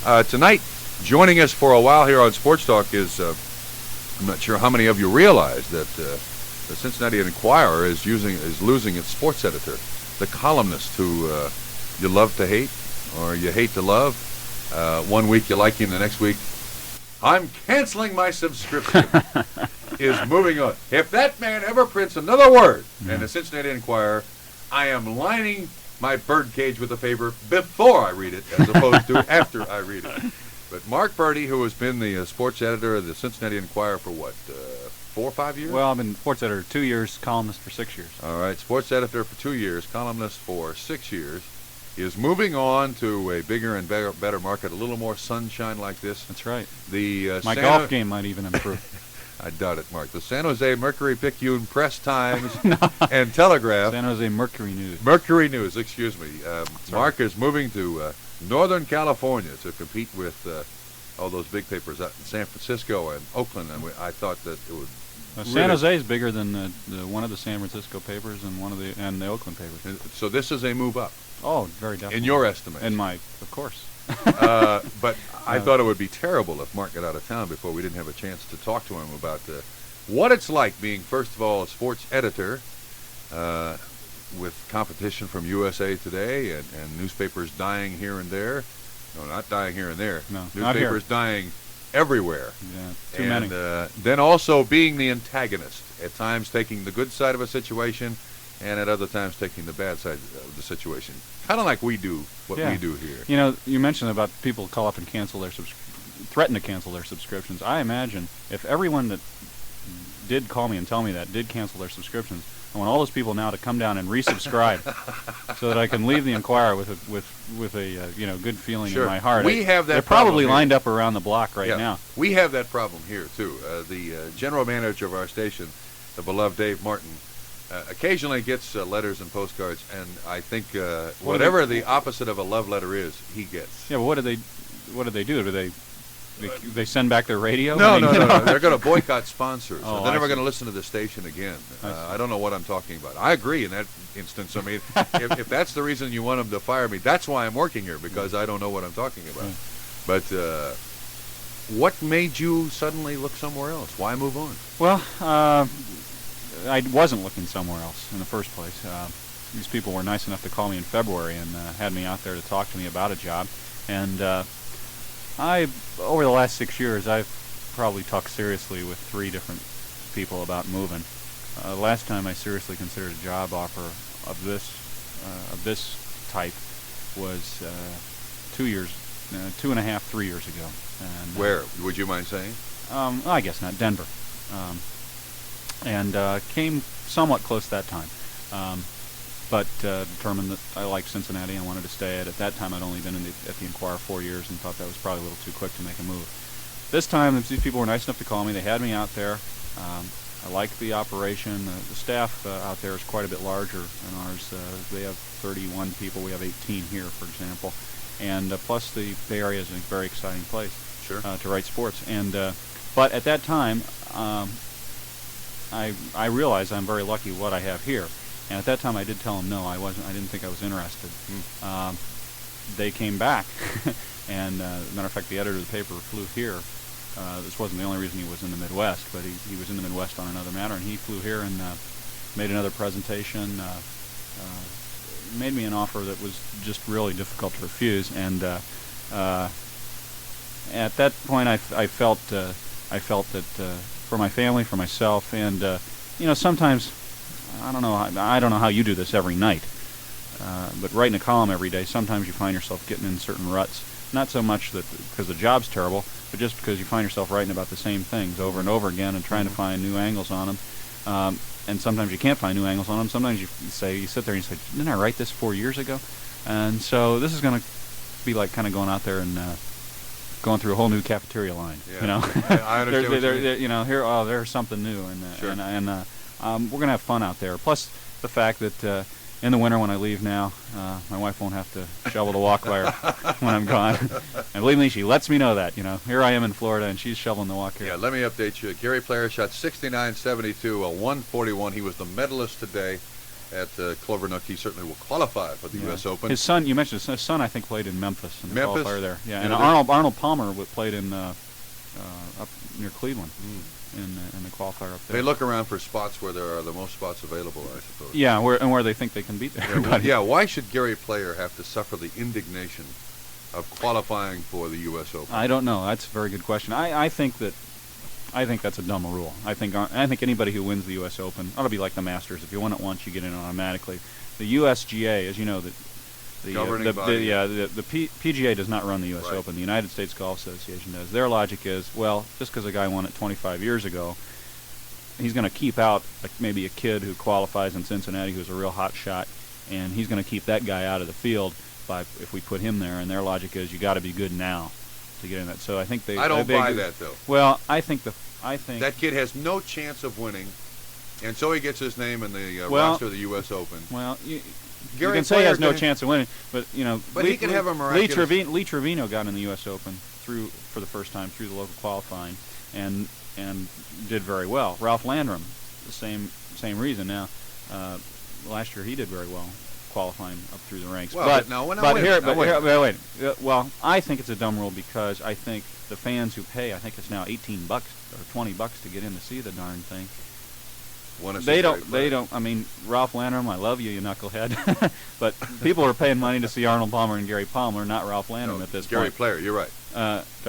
Tonight, joining us for a while here on Sports Talk is, I'm not sure how many of you realize that the Cincinnati Enquirer is losing its sports editor, the columnist who you love to hate or you hate to love. One week you like him, the next week, I'm canceling my subscription. Is moving on. If that man ever prints another word in the Cincinnati Enquirer, I am lining my birdcage with a paper before I read it as opposed to after I read it. But Mark Purdy, who has been the sports editor of the Cincinnati Enquirer for what, 4 or 5 years? Well, I've been sports editor 2 years, columnist for 6 years. All right, sports editor for 2 years, columnist for 6 years. Is moving on to a bigger and better market, a little more sunshine like this. That's right. My golf game might even improve. I doubt it, Mark. The San Jose Mercury-Picayune Press-Times and Telegraph. San Jose Mercury News. Mercury News, excuse me. Mark is moving to Northern California to compete with all those big papers out in San Francisco and Oakland. And I thought that it would. San Jose is bigger than one of the San Francisco papers and the Oakland papers. So this is a move up. Oh, very definitely. In your estimation. In my, of course. But I thought it would be terrible if Mark got out of town before we didn't have a chance to talk to him about what it's like being, first of all, a sports editor with competition from USA Today and newspapers dying here and there. No, not dying here and there. No, newspapers dying everywhere. Yeah, too many. Then also being the antagonist, at times taking the good side of a situation and at other times taking the bad side of the situation. Kind of like we do what we do here. You know, you mentioned about people call up and threaten to cancel their subscriptions. I imagine if everyone that did call me and tell me that did cancel their subscriptions, I want all those people now to come down and resubscribe so that I can leave the Enquirer with a good feeling in my heart. We have that. They're probably lined up around the block right now. We have that problem here too. The general manager of our station, the beloved Dave Martin, occasionally gets letters and postcards, and I think whatever the opposite of a love letter is, he gets. Yeah, but what do they do? Do they send back their radio? No. They're going to boycott sponsors. Oh, they're never going to listen to the station again. I don't know what I'm talking about. I agree in that instance. I mean, if that's the reason you want them to fire me, that's why I'm working here, because I don't know what I'm talking about. But what made you suddenly look somewhere else? Why move on? Well, I wasn't looking somewhere else in the first place. These people were nice enough to call me in February and had me out there to talk to me about a job. And over the last 6 years, I've probably talked seriously with 3 different people about moving. Last time I seriously considered a job offer of this type was 2 years, 2.5, 3 years ago. And, where? Would you mind saying? I guess not. Denver. And came somewhat close that time, but determined that I liked Cincinnati and wanted to stay at that time I'd only been at the Enquirer 4 years and thought that was probably a little too quick to make a move. This time these people were nice enough to call me. They had me out there. I liked the operation. The staff out there is quite a bit larger than ours. They have 31 people. We have 18 here, for example. And plus the Bay Area is a very exciting place to write sports. And but at that time, I realized I'm very lucky what I have here, and at that time I did tell them no, I didn't think I was interested. They came back, and matter of fact, the editor of the paper flew here. This wasn't the only reason he was in the Midwest, but he was in the Midwest on another matter, and he flew here and made another presentation. Made me an offer that was just really difficult to refuse, and at that point I felt that. For my family, for myself, and sometimes I don't know how you do this every night, but writing a column every day, sometimes you find yourself getting in certain ruts. Not so much that because the job's terrible, but just because you find yourself writing about the same things over and over again and trying to find new angles on them. And sometimes you can't find new angles on them. Sometimes you sit there and you say, didn't I write this 4 years ago? And so this is going to be like kind of going out there and going through a whole new cafeteria line. Yeah. I understand. Here, there's something new, and we're gonna have fun out there. Plus the fact that in the winter when I leave now, my wife won't have to shovel the walk by her when I'm gone. And believe me, she lets me know that. Here I am in Florida, and she's shoveling the walk here. Yeah, let me update you. Gary Player shot 69-72, a 141. He was the medalist today at Clovernook, he certainly will qualify for the U.S. Open. His son, you mentioned his son, I think played in Memphis in the qualifier there. Yeah, and know, Arnold Palmer played in up near Cleveland in the qualifier up there. They look around for spots where there are the most spots available, I suppose. Yeah, where they think they can beat everybody. Yeah, why should Gary Player have to suffer the indignation of qualifying for the U.S. Open? I don't know. That's a very good question. I think that's a dumb rule. I think anybody who wins the U.S. Open ought to be like the Masters. If you win it once, you get in automatically. The USGA, as you know, the PGA does not run the U.S. Open. The United States Golf Association does. Their logic is, well, just because a guy won it 25 years ago, he's going to keep out maybe a kid who qualifies in Cincinnati who's a real hot shot, and he's going to keep that guy out of the field if we put him there. And their logic is, you got to be good now to get in that. So I think I don't buy that, though. Well, I think that kid has no chance of winning, and so he gets his name in the roster of the U.S. Open. Well, you can say he has no chance of winning, but he can have a miraculous. Lee Trevino got in the U.S. Open for the first time through the local qualifying, and did very well. Ralph Landrum, the same reason. Now, last year he did very well qualifying up through the ranks. Well, wait. Well, I think it's a dumb rule because I think the fans who pay, I think it's now $18 or $20 to get in to see the darn thing. They don't. I mean, Ralph Landrum, I love you, you knucklehead. But people are paying money to see Arnold Palmer and Gary Palmer, not Ralph Landrum at this Gary point. Player, you're right.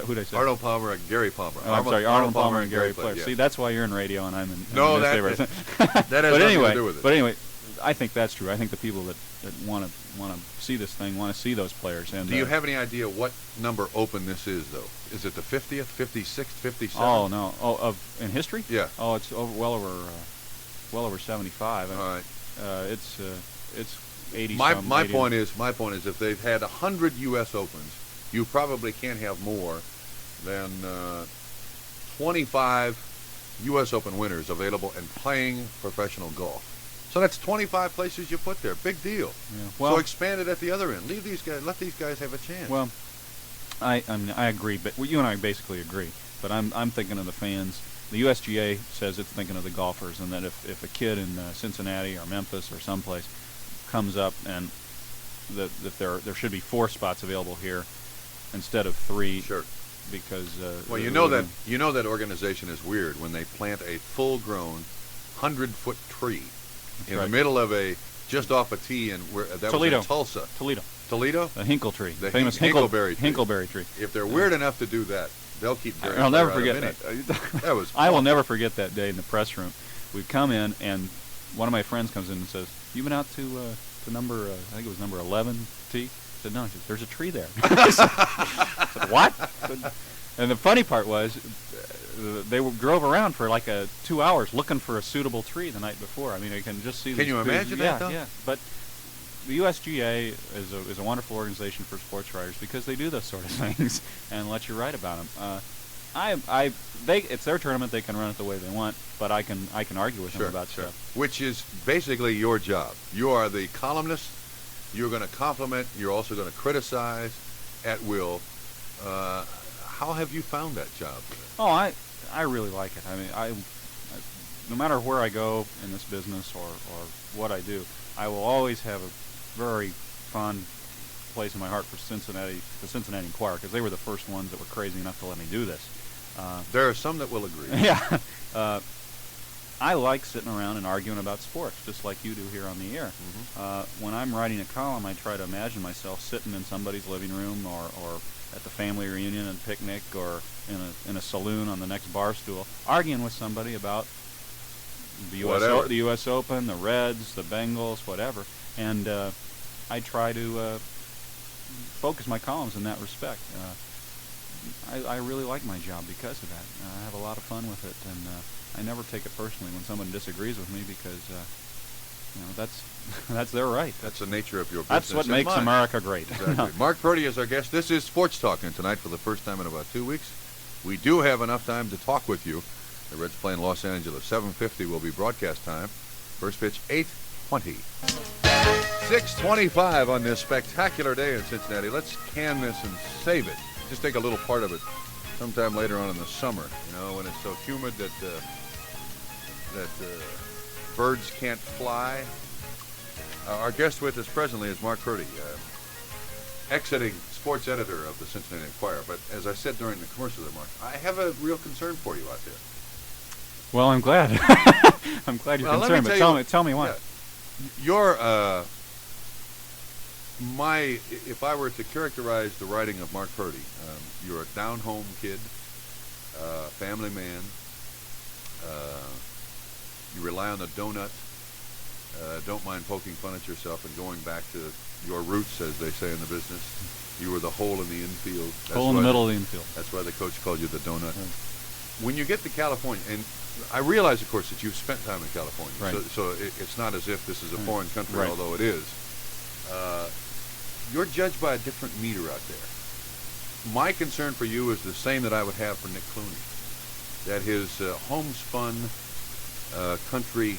Who'd I say? Arnold Palmer and Gary Palmer. Oh, I'm sorry, Arnold Palmer and Gary Player. Yeah. See, that's why you're in radio and I'm in newspapers. That has nothing to do with it. But anyway, I think that's true. I think the people that want to see this thing want to see those players. And do you have any idea what number Open this is, though? Is it the 50th, 56th, 57th? Oh no! In history? Yeah. Oh, it's well over 75. All right. It's 80. My point is, if they've had 100 U.S. Opens, you probably can't have more than 25 U.S. Open winners available and playing professional golf. So that's 25 places you put there. Big deal. Yeah. Well, so expand it at the other end. Let these guys have a chance. Well, I agree, but you and I basically agree. But I'm thinking of the fans. The USGA says it's thinking of the golfers, and that if a kid in Cincinnati or Memphis or someplace comes up and that there should be 4 spots available here instead of 3. Sure. Because you know that organization is weird when they plant a full-grown 100-foot tree in the middle of just off a tee that Toledo. was in Tulsa. Toledo? The Hinkle tree. The famous Hinkleberry tree. If they're weird enough to do that, they'll keep Gary I'll never Player forget that. That was I will never forget that day in the press room. We come in, and one of my friends comes in and says, "You been out to number, I think it was number 11 tee?" I said, "No." He said, "There's a tree there." I said, "What?" And the funny part was, they drove around for like 2 hours looking for a suitable tree the night before. I mean, you can just see. Can you imagine that, though? Yeah, but the USGA is a wonderful organization for sports writers because they do those sort of things and let you write about them. It's their tournament; they can run it the way they want, but I can argue with them about stuff. Which is basically your job. You are the columnist. You're going to compliment. You're also going to criticize at will. How have you found that job? Oh, I really like it. I mean, no matter where I go in this business or what I do, I will always have a very fond place in my heart for the Cincinnati Enquirer, because they were the first ones that were crazy enough to let me do this. There are some that will agree. Yeah. I like sitting around and arguing about sports, just like you do here on the air. Mm-hmm. When I'm writing a column, I try to imagine myself sitting in somebody's living room or at the family reunion and picnic or in a saloon on the next bar stool, arguing with somebody about the U.S. Open, the Reds, the Bengals, whatever. And I try to focus my columns in that respect. I really like my job because of that. I have a lot of fun with it, and I never take it personally when someone disagrees with me because that's their right. That's the nature of your business. That's what makes America great. Exactly. Mark Purdy is our guest. This is Sports Talk, and tonight, for the first time in about 2 weeks, we do have enough time to talk with you. The Reds play in Los Angeles. 7:50 will be broadcast time. First pitch, 8:20. 6:25 on this spectacular day in Cincinnati. Let's can this and save it. Just take a little part of it sometime later on in the summer, when it's so humid that birds can't fly. Our guest with us presently is Mark Purdy, exiting sports editor of the Cincinnati Enquirer. But as I said during the commercial there, Mark, I have a real concern for you out there. Well, I'm glad. I'm glad you're concerned, but tell me why. Yeah, you're, if I were to characterize the writing of Mark Purdy, you're a down-home kid, family man. You rely on the donut. Don't mind poking fun at yourself and going back to your roots, as they say in the business. You were the hole in the infield. Hole in the middle of the infield. That's why the coach called you the donut. Right. When you get to California, and I realize, of course, that you've spent time in California, right. so it's not as if this is a right. foreign country, right. although it is. You're judged by a different meter out there. My concern for you is the same that I would have for Nick Clooney, that his homespun country.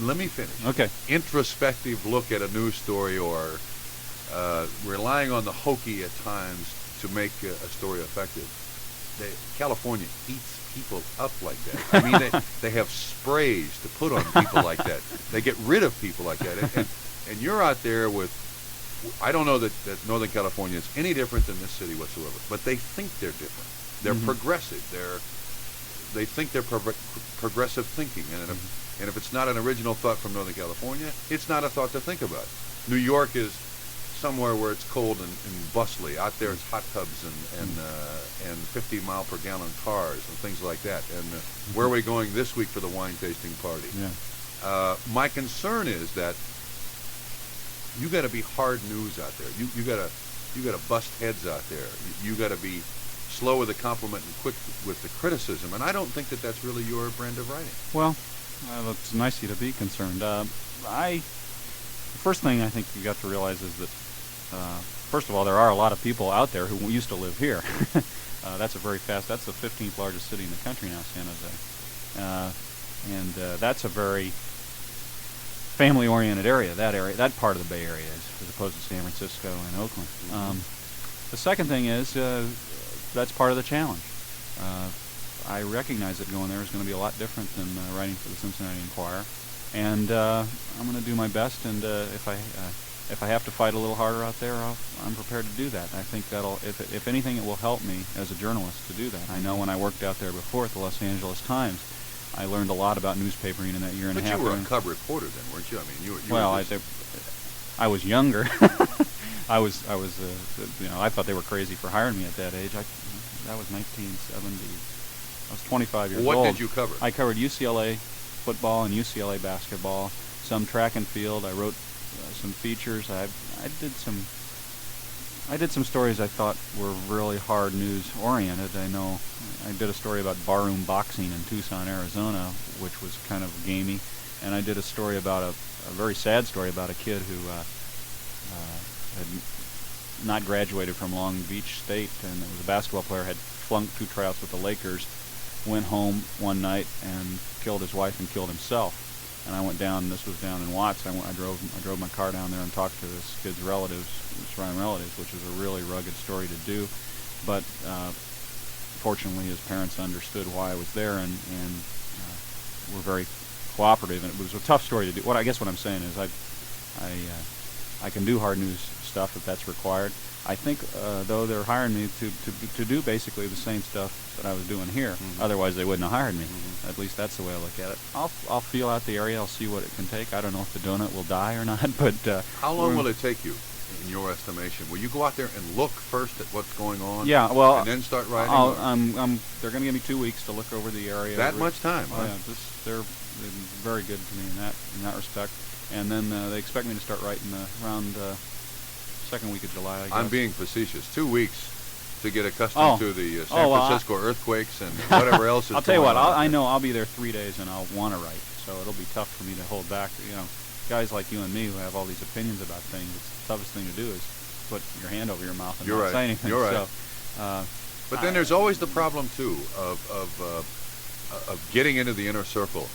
Let me finish. Okay. Introspective look at a news story, or relying on the hokey at times to make a story effective. California eats people up like that. I mean, they have sprays to put on people like that. They get rid of people like that. And you're out there with, I don't know that Northern California is any different than this city whatsoever, but they think they're different. They're progressive. They think they're progressive thinking, and if it's not an original thought from Northern California, it's not a thought to think about. New York is somewhere where it's cold and bustly. Out there, it's hot tubs and 50 mile per gallon cars and things like that. And where are we going this week for the wine tasting party? Yeah. My concern is that you got to be hard news out there. You got to bust heads out there. You got to be slow with the compliment and quick with the criticism, and I don't think that that's really your brand of writing. Well, it's nice of you to be concerned. The first thing I think you got to realize is that, first of all, there are a lot of people out there who used to live here. That's the 15th largest city in the country now, San Jose. And that's a very family-oriented area, that part of the Bay Area, as opposed to San Francisco and Oakland. The second thing is, that's part of the challenge. I recognize that going there is going to be a lot different than writing for the Cincinnati Enquirer, and I'm going to do my best. And if I have to fight a little harder out there, I'm prepared to do that. I think that'll, if anything, it will help me as a journalist to do that. I know when I worked out there before at the Los Angeles Times, I learned a lot about newspapering in that year and a half. But you were a cub reporter then, weren't you? I mean, you were. Well, I was younger. I was, I thought they were crazy for hiring me at that age. That was 1970. I was 25 years old. What did you cover? I covered UCLA football and UCLA basketball, some track and field. I wrote some features. I did some stories I thought were really hard news oriented. I did a story about barroom boxing in Tucson, Arizona, which was kind of gamey, and I did a story about a very sad story about a kid who had not graduated from Long Beach State, and it was a basketball player, had flunked 2 tryouts with the Lakers, went home one night and killed his wife and killed himself. And I went down. This was down in Watts. I drove my car down there and talked to this kid's relatives, surrounding relatives, which was a really rugged story to do. But fortunately, his parents understood why I was there and were very cooperative. And it was a tough story to do. I guess what I'm saying is I can do hard news stuff if that's required. I think, though, they're hiring me to do basically the same stuff that I was doing here. Otherwise, they wouldn't have hired me. At least that's the way I look at it. I'll feel out the area. I'll see what it can take. I don't know if the donut will die or not, but how long will it take you, in your estimation? Will you go out there and look first at what's going on? Yeah, well, and then start writing. They're going to give me 2 weeks to look over the area. That much time? Oh, yeah, they're very good to me in that respect. And then they expect me to start writing around second week of July, I guess. I'm being facetious. 2 weeks to get accustomed to the San Francisco earthquakes and whatever else is I'll tell you what, on. I know I'll be there 3 days and I'll want to write, so it'll be tough for me to hold back. Guys like you and me who have all these opinions about things, the toughest thing to do is put your hand over your mouth and not say anything. You're right. So, but then there's always the problem too of getting into the inner circle.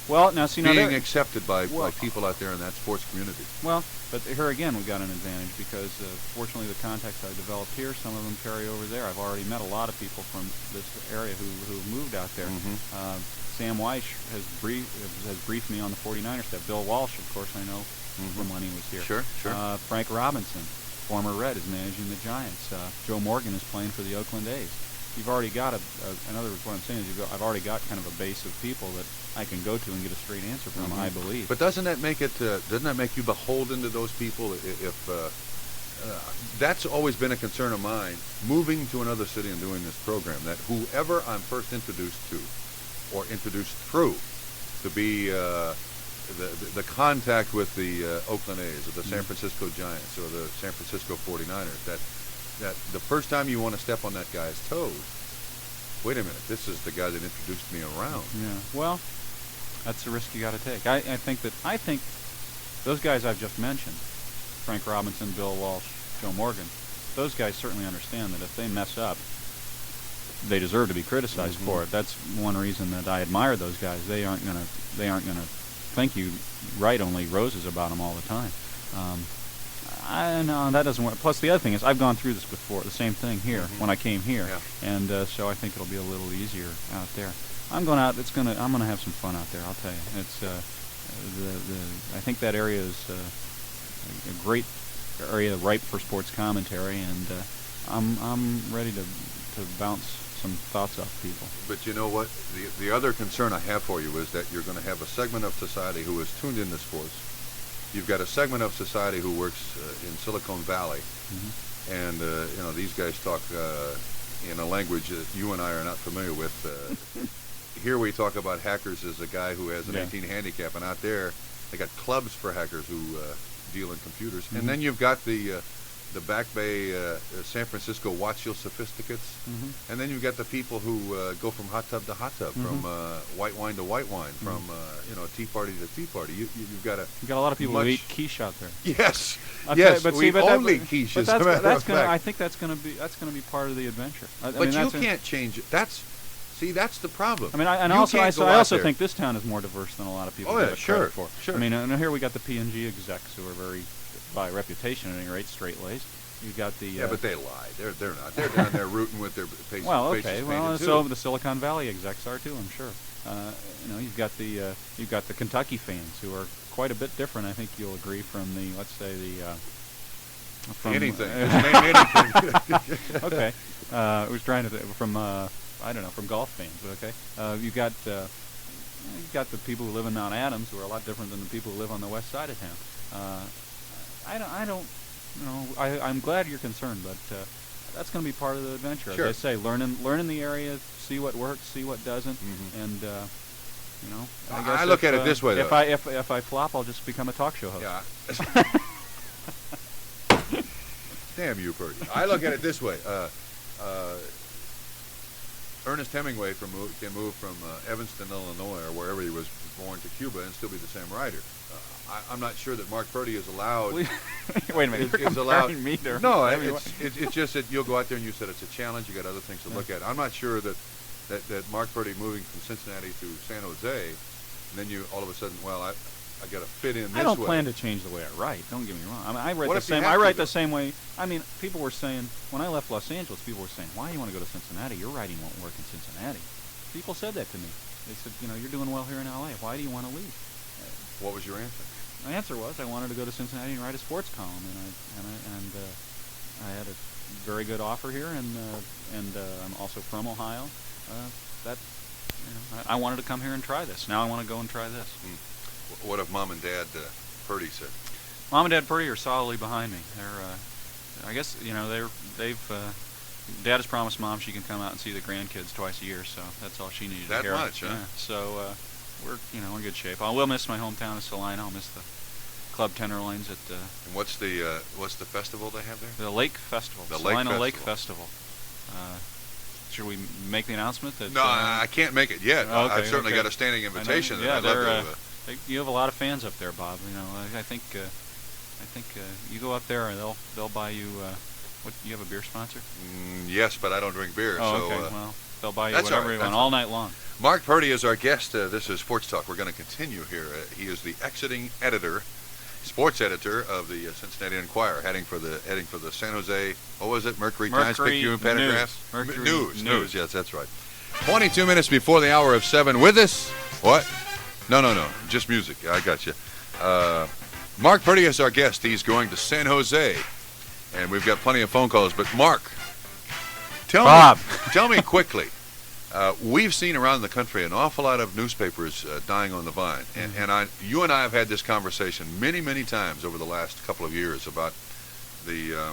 Well, now see, being accepted by people out there in that sports community. Well, but here again, we got an advantage because fortunately the contacts I developed here, some of them carry over there. I've already met a lot of people from this area who moved out there. Mm-hmm. Sam Weish has briefed me on the 49ers staff. Bill Walsh, of course, I know from when he was here. Sure. Frank Robinson, former Red, is managing the Giants. Joe Morgan is playing for the Oakland A's. You've already got in other words, what I'm saying is I've already got kind of a base of people that I can go to and get a straight answer from, I believe. But doesn't that make you beholden to those people? If that's always been a concern of mine, moving to another city and doing this program, that whoever I'm first introduced to or introduced through to be the contact with the Oakland A's or the San Francisco Giants or the San Francisco 49ers, that the first time you want to step on that guy's toes, wait a minute, this is the guy that introduced me around. Yeah. Well, that's the risk you got to take. I think those guys I've just mentioned, Frank Robinson, Bill Walsh, Joe Morgan, those guys certainly understand that if they mess up, they deserve to be criticized for it. That's one reason that I admire those guys. They aren't gonna think you write only roses about them all the time. I know that doesn't work. Plus, the other thing is I've gone through this before, the same thing here when I came here, and so I think it'll be a little easier out there. I'm gonna have some fun out there. I'll tell you. It's I think that area is a great area ripe for sports commentary, and I'm ready to bounce some thoughts off people. But you know what? The other concern I have for you is that you're going to have a segment of society who is tuned into sports. You've got a segment of society who works in Silicon Valley, and these guys talk in a language that you and I are not familiar with. Here we talk about hackers as a guy who has an 18 handicap, and out there they got clubs for hackers who deal in computers. And then you've got the Back Bay San Francisco watch your sophisticates, and then you've got the people who go from hot tub to hot tub, from white wine to white wine, from tea party to tea party. You've got a lot of people who eat quiche out there. Yes, but we only quiche. But I think that's going to be part of the adventure. But you can't change it. That's the problem. I mean, I also think this town is more diverse than a lot of people give it credit for. Sure. I mean, here we got the P&G execs who are very, by reputation at any rate, straight-laced. You've got the but they lie. They're not. They're down there rooting with their faces. Well, okay. Well, so the Silicon Valley execs are too, I'm sure. You've got the Kentucky fans who are quite a bit different. I think you'll agree from the from anything. Just name anything. Okay. I was trying to from golf fans. Okay. You've got the people who live in Mount Adams who are a lot different than the people who live on the west side of town. I'm glad you're concerned, but that's going to be part of the adventure. Sure. As I say, learning the area, see what works, see what doesn't, and I guess I look at it this way, though. If I flop, I'll just become a talk show host. Yeah. Damn you, Purdy. I look at it this way. Ernest Hemingway can move from Evanston, Illinois, or wherever he was born, to Cuba and still be the same writer. I'm not sure that Mark Purdy is allowed. Wait a minute. You're comparing me to No, it's just that you'll go out there and you said it's a challenge. You got other things to look at. I'm not sure that Mark Purdy moving from Cincinnati to San Jose, and then you all of a sudden, well, I got to fit in this way. I don't plan to change the way I write. Don't get me wrong. I mean, I write the same way. I mean, people were saying when I left Los Angeles, people were saying, "Why do you want to go to Cincinnati? Your writing won't work in Cincinnati." People said that to me. They said, "You're doing well here in L.A. Why do you want to leave?" What was your answer? My answer was I wanted to go to Cincinnati and write a sports column, and I had a very good offer here, and I'm also from Ohio. I wanted to come here and try this. Now I want to go and try this. What if Mom and Dad Purdy said? Mom and Dad Purdy are solidly behind me. I guess Dad has promised Mom she can come out and see the grandkids twice a year, so that's all she needed to hear. That much, huh? Yeah. So we're in good shape. I will miss my hometown of Salina. I'll miss the Club Tenderloins at. And what's the festival they have there? The Lake Festival. The Salina Lake Festival. Should we make the announcement? No, I can't make it yet. Okay, I've certainly got a standing invitation. Yeah, you have a lot of fans up there, Bob. I think you go up there and they'll buy you What, you have a beer sponsor? Yes, but I don't drink beer. Oh, so, okay. Well, they'll buy you that's whatever all right, you that's want all all night long. Mark Purdy is our guest. This is Sports Talk. We're going to continue here. He is the exiting editor, sports editor of the Cincinnati Enquirer, heading for the San Jose. What was it? Mercury Times Picayune Pentagraphs. News. Yes, that's right. 22 minutes before the hour of 7. With us, what? No. Just music. I got you. Mark Purdy is our guest. He's going to San Jose, and we've got plenty of phone calls. But Mark, tell me quickly. We've seen around the country an awful lot of newspapers dying on the vine, and you and I have had this conversation many times over the last couple of years about the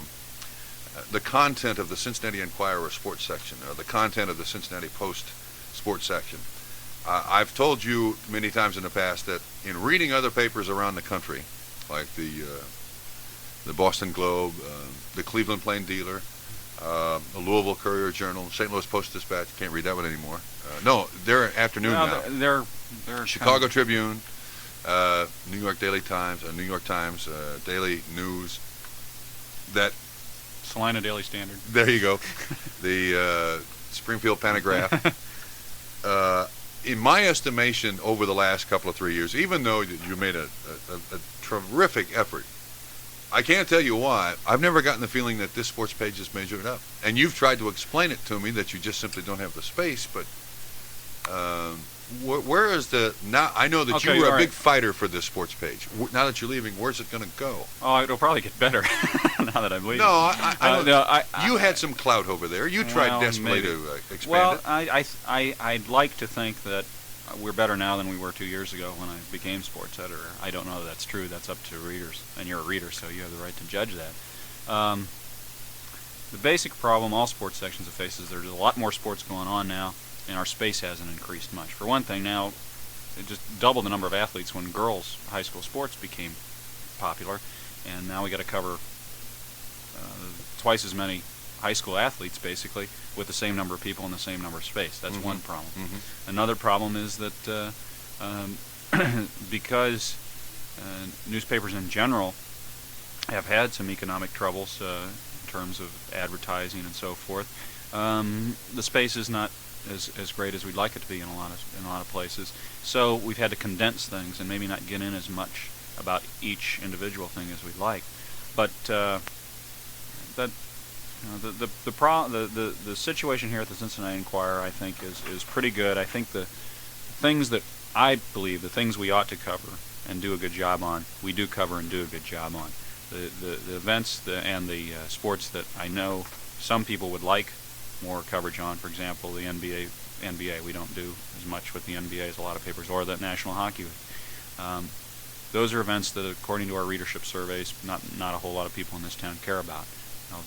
content of the Cincinnati Enquirer sports section, or the content of the Cincinnati Post sports section. I've told you many times in the past that in reading other papers around the country, like the Boston Globe, the Cleveland Plain Dealer, the Louisville Courier-Journal, St. Louis Post-Dispatch. Can't read that one anymore. No, they're afternoon now. They're Chicago Tribune, New York Daily Times, New York Times Daily News. That Salina Daily Standard. There you go. The Springfield Panagraph. In my estimation, over the last couple of 3 years, even though you made a terrific effort, I can't tell you why. I've never gotten the feeling that this sports page is measured up. And you've tried to explain it to me that you just simply don't have the space. But where is the now? I know that you were a big fighter for this sports page. Now that you're leaving, where's it going to go? Oh, it'll probably get better now that I'm leaving. No, you had some clout over there. You tried desperately to expand it. Well, I'd like to think that we're better now than we were 2 years ago when I became sports editor. I don't know that that's true. That's up to readers, and you're a reader, so you have the right to judge that. The basic problem all sports sections have faced is there's a lot more sports going on now, and our space hasn't increased much. For one thing, now it just doubled the number of athletes when girls' high school sports became popular, and now we got to cover twice as many high school athletes, basically, with the same number of people in the same number of space. That's one problem. Another problem is that because newspapers in general have had some economic troubles in terms of advertising and so forth, the space is not as great as we'd like it to be in a lot of places. So we've had to condense things and maybe not get in as much about each individual thing as we'd like. But the situation here at the Cincinnati Enquirer, I think, is pretty good. I think the things that I believe, the things we ought to cover and do a good job on, we do cover and do a good job on. The events and the sports that I know some people would like more coverage on, for example, the NBA. We don't do as much with the NBA as a lot of papers, or the National Hockey League. Those are events that, according to our readership surveys, not a whole lot of people in this town care about.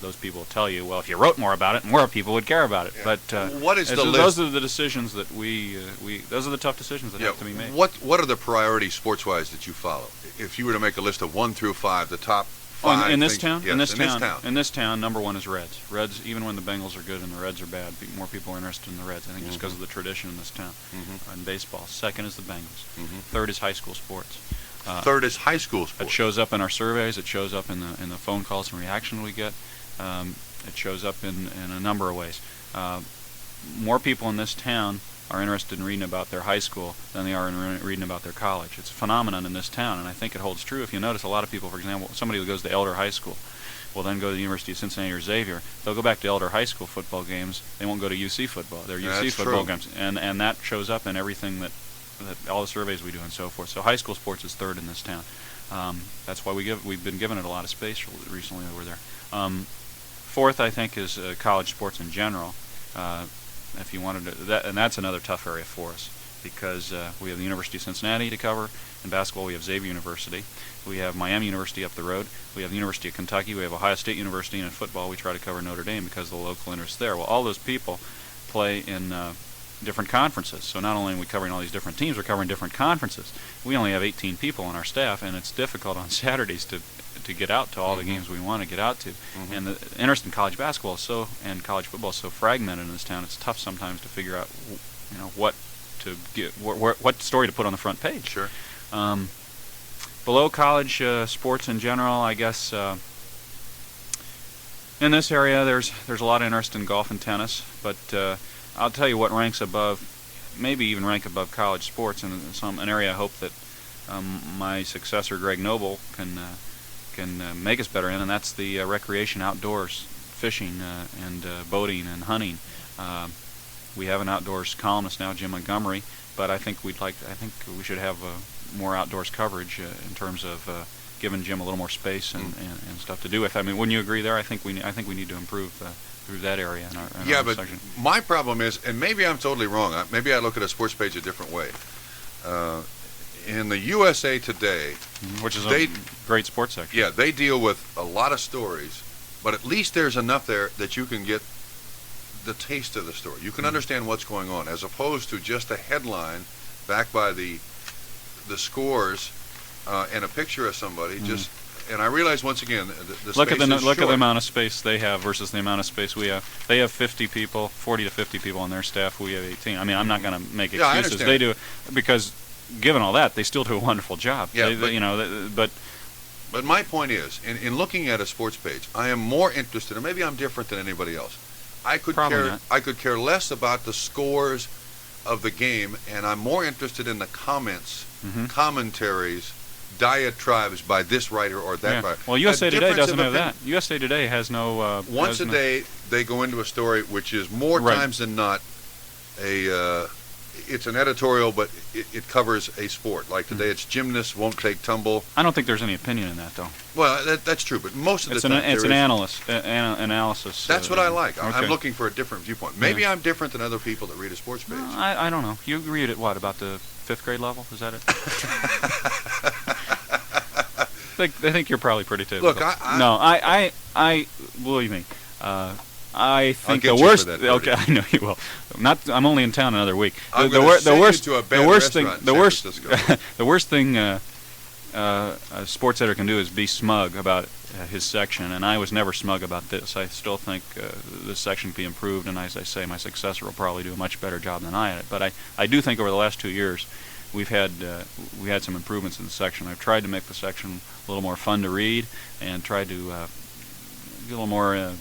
Those people will tell you, well, if you wrote more about it, more people would care about it. Yeah. But what is the list? Those are the decisions that those are the tough decisions that have to be made. What are the priorities sports-wise that you follow? If you were to make a list of 1 through 5, the top 5 in this town. Yes, in this town, number 1 is Reds. Reds, even when the Bengals are good and the Reds are bad, more people are interested in the Reds. I think just because of the tradition in this town in baseball. Second is the Bengals. Third is high school sports. Third is high school sports. It shows up in our surveys. It shows up in the phone calls and reaction we get. It shows up in a number of ways. More people in this town are interested in reading about their high school than they are in reading about their college. It's a phenomenon in this town, and I think it holds true. If you notice, a lot of people, for example, somebody who goes to Elder High School will then go to the University of Cincinnati or Xavier. They'll go back to Elder High School football games. They won't go to UC football. Their UC football games, and that shows up in everything that all the surveys we do and so forth. So high school sports is third in this town. That's why we've been given it a lot of space recently over there. Fourth, I think, is college sports in general. If you wanted to, and that's another tough area for us because we have the University of Cincinnati to cover. In basketball, we have Xavier University. We have Miami University up the road. We have the University of Kentucky. We have Ohio State University. And in football, we try to cover Notre Dame because of the local interest there. Well, all those people play in different conferences. So not only are we covering all these different teams, we're covering different conferences. We only have 18 people on our staff, and it's difficult on Saturdays to get out to all the games we want to get out to. And the interest in college basketball and college football is so fragmented in this town. It's tough sometimes to figure out, what to get, what story to put on the front page. Sure. Below college sports in general, I guess In this area, there's a lot of interest in golf and tennis, but I'll tell you what ranks above, maybe even rank above college sports, and an area I hope that my successor Greg Noble can make us better in, and that's the recreation outdoors, fishing and boating and hunting. We have an outdoors columnist now, Jim Montgomery, but I think we should have more outdoors coverage in terms of giving Jim a little more space and stuff to do with. I mean, wouldn't you agree there? I think we need to improve through that area in our but section. My problem is, and maybe I'm totally wrong. Maybe I look at a sports page a different way. In the USA Today, which is a great sports section. Yeah, they deal with a lot of stories, but at least there's enough there that you can get the taste of the story. You can understand what's going on, as opposed to just a headline backed by the scores and a picture of somebody. And I realize once again the look space at the amount of space they have versus the amount of space we have. They have 50 people, 40 to 50 people on their staff. We have 18. I mean, I'm not going to make excuses. They do, because given all that, they still do a wonderful job. Yeah, but my point is, in looking at a sports page, I am more interested, or maybe I'm different than anybody else. I could care less about the scores of the game, and I'm more interested in the comments, commentaries, diatribes by this writer or that writer. Well, USA Today doesn't have that. USA Today has no. Once a day, they go into a story which is more times than not it's an editorial, but it covers a sport. Like today, it's gymnasts won't take tumble. I don't think there's any opinion in that, though. Well, that's true, but most of the time it's an analysis. That's what I like. Okay. I'm looking for a different viewpoint. Maybe I'm different than other people that read a sports page. I don't know. You read it about the 5th grade level? Is that it? I think you're probably pretty typical. Look, I believe me. I think the worst. Okay, I know you will. I'm only in town another week. The worst thing a sports editor can do is be smug about his section, and I was never smug about this. I still think this section can be improved, and as I say, my successor will probably do a much better job than I at it. But I do think over the last 2 years, we had some improvements in the section. I've tried to make the section a little more fun to read, and tried to get a little more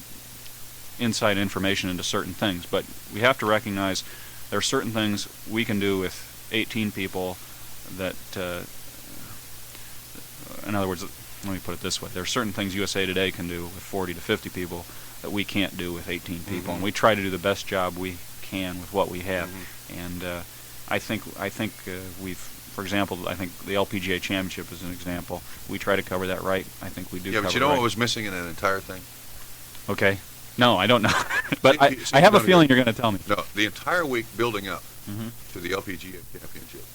inside information into certain things. But we have to recognize there are certain things we can do with 18 people that, in other words, let me put it this way, there are certain things USA Today can do with 40 to 50 people that we can't do with 18 people, and we try to do the best job we can with what we have. And I think we've, for example, I think the LPGA Championship is an example. We try to cover that right. I think we do. Yeah, but you know what was missing in that entire thing? Okay. No, I don't know. But I have a feeling you're going to tell me. No, the entire week building up to the LPGA Championship.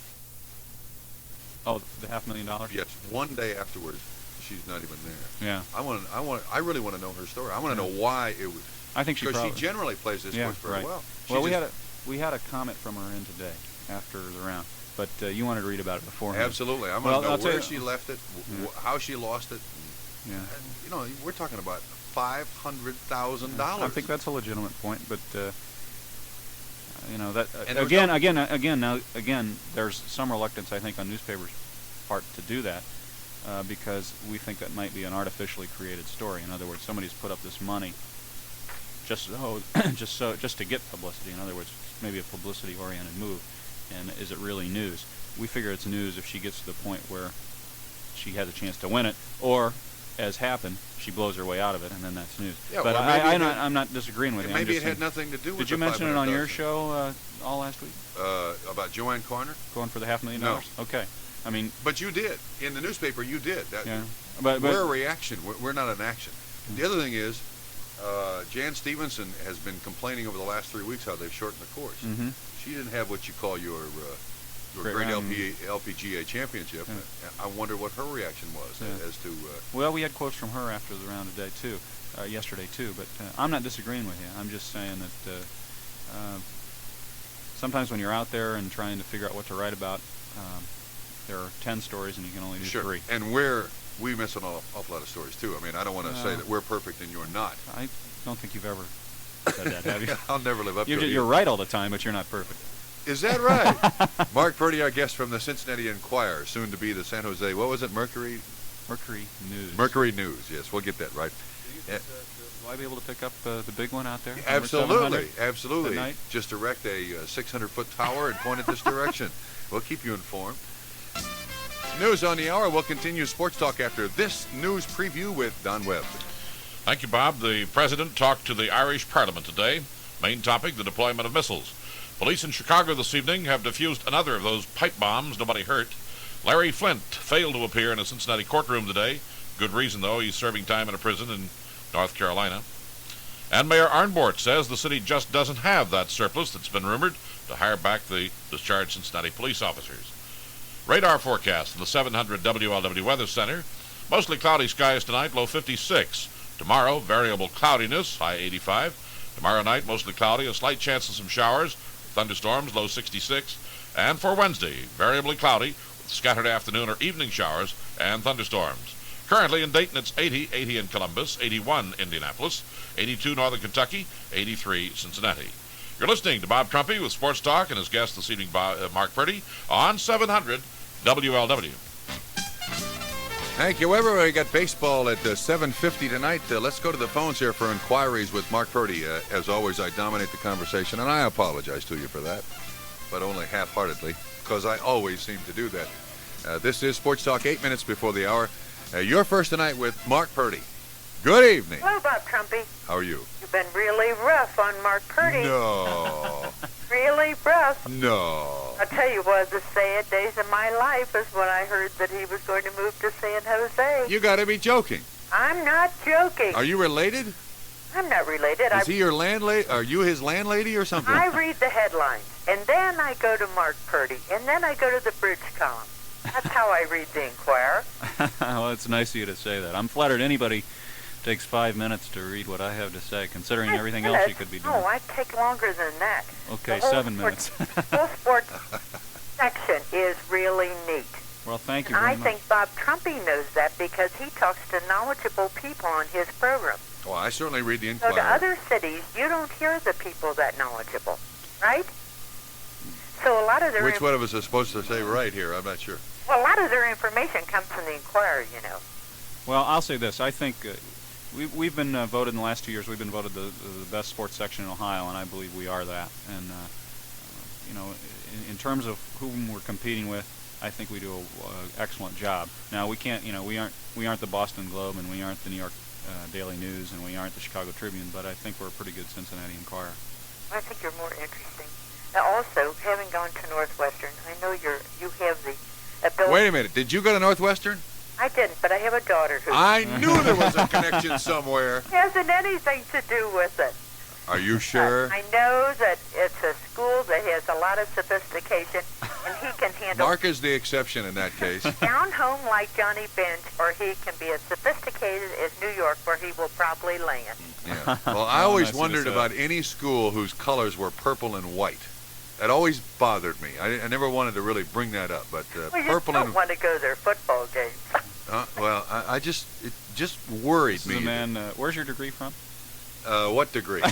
Oh, the $500,000? Yes, one day afterwards, she's not even there. Yeah. I really want to know her story. I want to know why it was. I think because she generally plays this sports very well. Well, we had a comment from her in today after the round, but you wanted to read about it beforehand. Absolutely. I want to know where she left it, how she lost it. And, you know, we're talking about $500,000. I think that's a legitimate point, but you know that again, there's some reluctance, I think, on newspapers' part to do that because we think that might be an artificially created story. In other words, somebody's put up this money just to get publicity. In other words, maybe a publicity-oriented move. And is it really news? We figure it's news if she gets to the point where she has a chance to win it, or, as happened, she blows her way out of it, and then that's news. Yeah, but well, I'm not disagreeing with you. Maybe it had nothing to do with. Did you mention it on your show all last week? About Joanne Carner? Going for the $500,000? No. Okay. I mean. But you did in the newspaper. You did. But we're a reaction. We're not an action. The other thing is, Jan Stevenson has been complaining over the last 3 weeks how they've shortened the course. She didn't have what you call your great LPGA championship. I wonder what her reaction was as to. Well, we had quotes from her after the round today too, yesterday too. But I'm not disagreeing with you. I'm just saying that sometimes when you're out there and trying to figure out what to write about, there are 10 stories and you can only do 3. And we miss an awful lot of stories too. I mean, I don't want to say that we're perfect and you're not. I don't think you've ever said that, have you? I'll never live up to it. You're right all the time, but you're not perfect. Is that right? Mark Purdy, our guest from the Cincinnati Enquirer, soon to be the San Jose, what was it, Mercury News. Mercury News, yes, we'll get that right. Will I be able to pick up the big one out there? Absolutely, absolutely. Tonight? Just erect a 600-foot tower and point it this direction. We'll keep you informed. News on the hour. We'll continue sports talk after this news preview with Don Webb. Thank you, Bob. The president talked to the Irish Parliament today. Main topic, the deployment of missiles. Police in Chicago this evening have defused another of those pipe bombs. Nobody hurt. Larry Flint failed to appear in a Cincinnati courtroom today. Good reason, though. He's serving time in a prison in North Carolina. And Mayor Arnbort says the city just doesn't have that surplus that's been rumored to hire back the discharged Cincinnati police officers. Radar forecast from the 700 WLW Weather Center. Mostly cloudy skies tonight, low 56. Tomorrow, variable cloudiness, high 85. Tomorrow night, mostly cloudy, a slight chance of some showers, thunderstorms, low 66. And for Wednesday, variably cloudy with scattered afternoon or evening showers and thunderstorms. Currently in Dayton, it's 80 in Columbus, 81 Indianapolis, 82 Northern Kentucky, 83 Cincinnati. You're listening to Bob Trumpy with Sports Talk and his guest this evening, Mark Purdy, on 700 WLW. Thank you, Weber. We got baseball at 7:50 tonight. Let's go to the phones here for inquiries with Mark Purdy. As always, I dominate the conversation, and I apologize to you for that, but only half-heartedly, because I always seem to do that. This is Sports Talk, 8 minutes before the hour. You're first tonight with Mark Purdy. Good evening. Hello, Bob Trumpy. How are you? You've been really rough on Mark Purdy. No. Really rough. No. I'll tell you, one of the sad days of my life is when I heard that he was going to move to San Jose. You got to be joking. I'm not joking. Are you related? I'm not related. Is he your landlady? Are you his landlady or something? I read the headlines, and then I go to Mark Purdy, and then I go to the bridge column. That's how I read the Enquirer. Well, it's nice of you to say that. I'm flattered anybody takes 5 minutes to read what I have to say, considering everything else you could be doing. No, I'd take longer than that. Okay, 7 minutes. The whole sports section is really neat. Well, thank you And very I much. think Bob Trumpy knows that because he talks to knowledgeable people on his program. Well, I certainly read the So Enquirer. to other cities, you don't hear the people that knowledgeable, right? So a lot of their Which one of us is supposed to say right here? I'm not sure. well, a lot of their information comes from the Enquirer, you know. Well, I'll say this. I think we've been voted in the last 2 years. We've been voted the best sports section in Ohio, and I believe we are that. And you know, in terms of whom we're competing with, I think we do an excellent job. Now we can't, you know, we aren't the Boston Globe, and we aren't the New York Daily News, and we aren't the Chicago Tribune, but I think we're a pretty good Cincinnati Enquirer. I think you're more interesting. Now, also, having gone to Northwestern, I know you have the ability. Wait a minute. Did you go to Northwestern? I didn't, but I have a daughter who I knew there was a connection somewhere. hasn't anything to do with it. Are you sure? I know that it's a school that has a lot of sophistication, and he can handle Mark is the exception in that case. down home like Johnny Bench, or he can be as sophisticated as New York, where he will probably land. Yeah. Well, I always nice of you to wondered say. about any school whose colors were purple and white. That always bothered me. I never wanted to really bring that up, but Well, you purple don't and want to go to their football games. well, it just worried This me. is a man. Where's your degree from? What degree?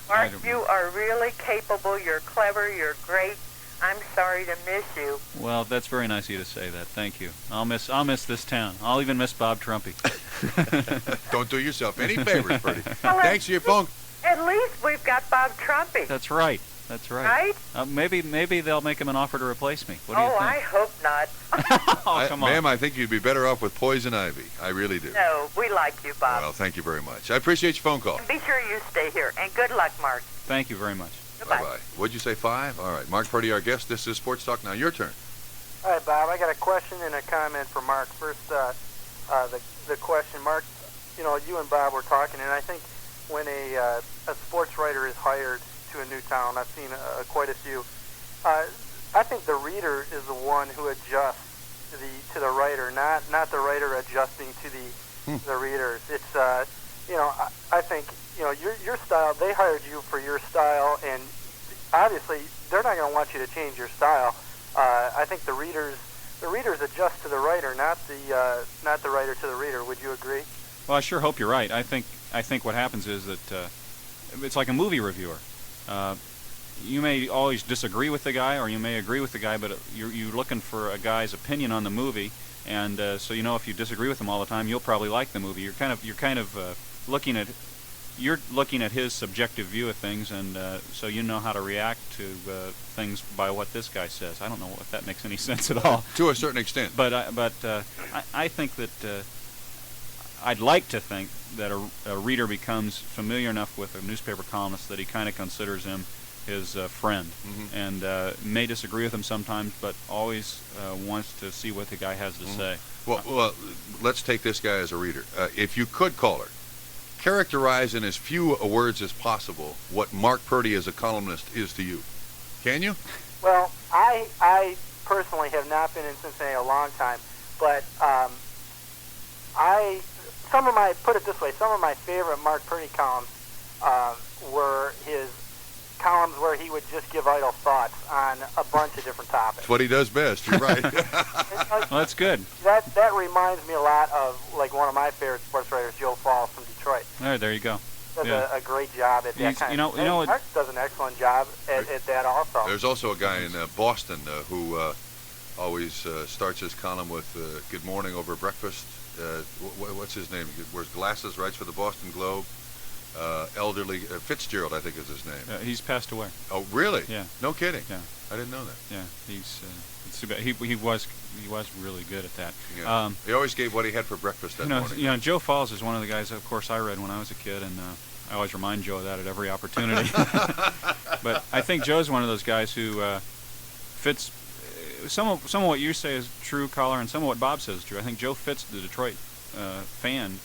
Mark, you are really capable. You're clever. You're great. I'm sorry to miss you. Well, that's very nice of you to say that. Thank you. I'll miss this town. I'll even miss Bob Trumpy. Don't do yourself any favors, Purdy. Well, Thanks for your phone. At least we've got Bob Trumpy. That's right. That's right. Right? Maybe they'll make him an offer to replace me. What do you think? I hope not. Oh, come on. Ma'am, I think you'd be better off with poison ivy. I really do. No, we like you, Bob. Well, thank you very much. I appreciate your phone call. And be sure you stay here. And good luck, Mark. Thank you very much. Goodbye. Bye-bye. What'd you say, 5? All right. Mark Purdy, our guest. This is Sports Talk. Now, your turn. All right, Bob, I got a question and a comment for Mark. First, the question, Mark, you know, you and Bob were talking, and I think when a sports writer is hired to a new town, I've seen quite a few, I think the reader is the one who adjusts to the writer, not the writer adjusting to the readers. It's, you know, I think, you know, your style, they hired you for your style, and obviously they're not going to want you to change your style. I think the readers adjust to the writer, not the writer to the reader. Would you agree? Well, I sure hope you're right. I think what happens is that it's like a movie reviewer. You may always disagree with the guy, or you may agree with the guy, but you're looking for a guy's opinion on the movie, And so if you disagree with him all the time, you'll probably like the movie. You're kind of looking at his subjective view of things, and so you know how to react to things by what this guy says. I don't know if that makes any sense at all. To a certain extent. But I think that I'd like to think that a reader becomes familiar enough with a newspaper columnist that he kind of considers him his friend, and may disagree with him sometimes, but always wants to see what the guy has to say. Well, let's take this guy as a reader. If you could, caller, characterize in as few words as possible what Mark Purdy as a columnist is to you. Can you? Well, I personally have not been in Cincinnati a long time, but put it this way, some of my favorite Mark Purdy columns were his columns where he would just give idle thoughts on a bunch of different topics. That's what he does best. You're right. Well, that's good. That reminds me a lot of like one of my favorite sports writers, Joe Falls from Detroit. There you go. Does a great job at that kind of thing. Mark does an excellent job at that also. There's also a guy in Boston who always starts his column with "Good morning" over breakfast. What's his name? He wears glasses, writes for the Boston Globe. Elderly Fitzgerald, I think is his name. He's passed away. Oh, really? Yeah. No kidding. Yeah. I didn't know that. Yeah, it's too bad. He was really good at that. Yeah. He always gave what he had for breakfast that morning. Joe Falls is one of the guys, of course, I read when I was a kid, and I always remind Joe of that at every opportunity. But I think Joe's one of those guys who fits. Some of what you say is true, caller, and some of what Bob says is true. I think Joe fits the Detroit fan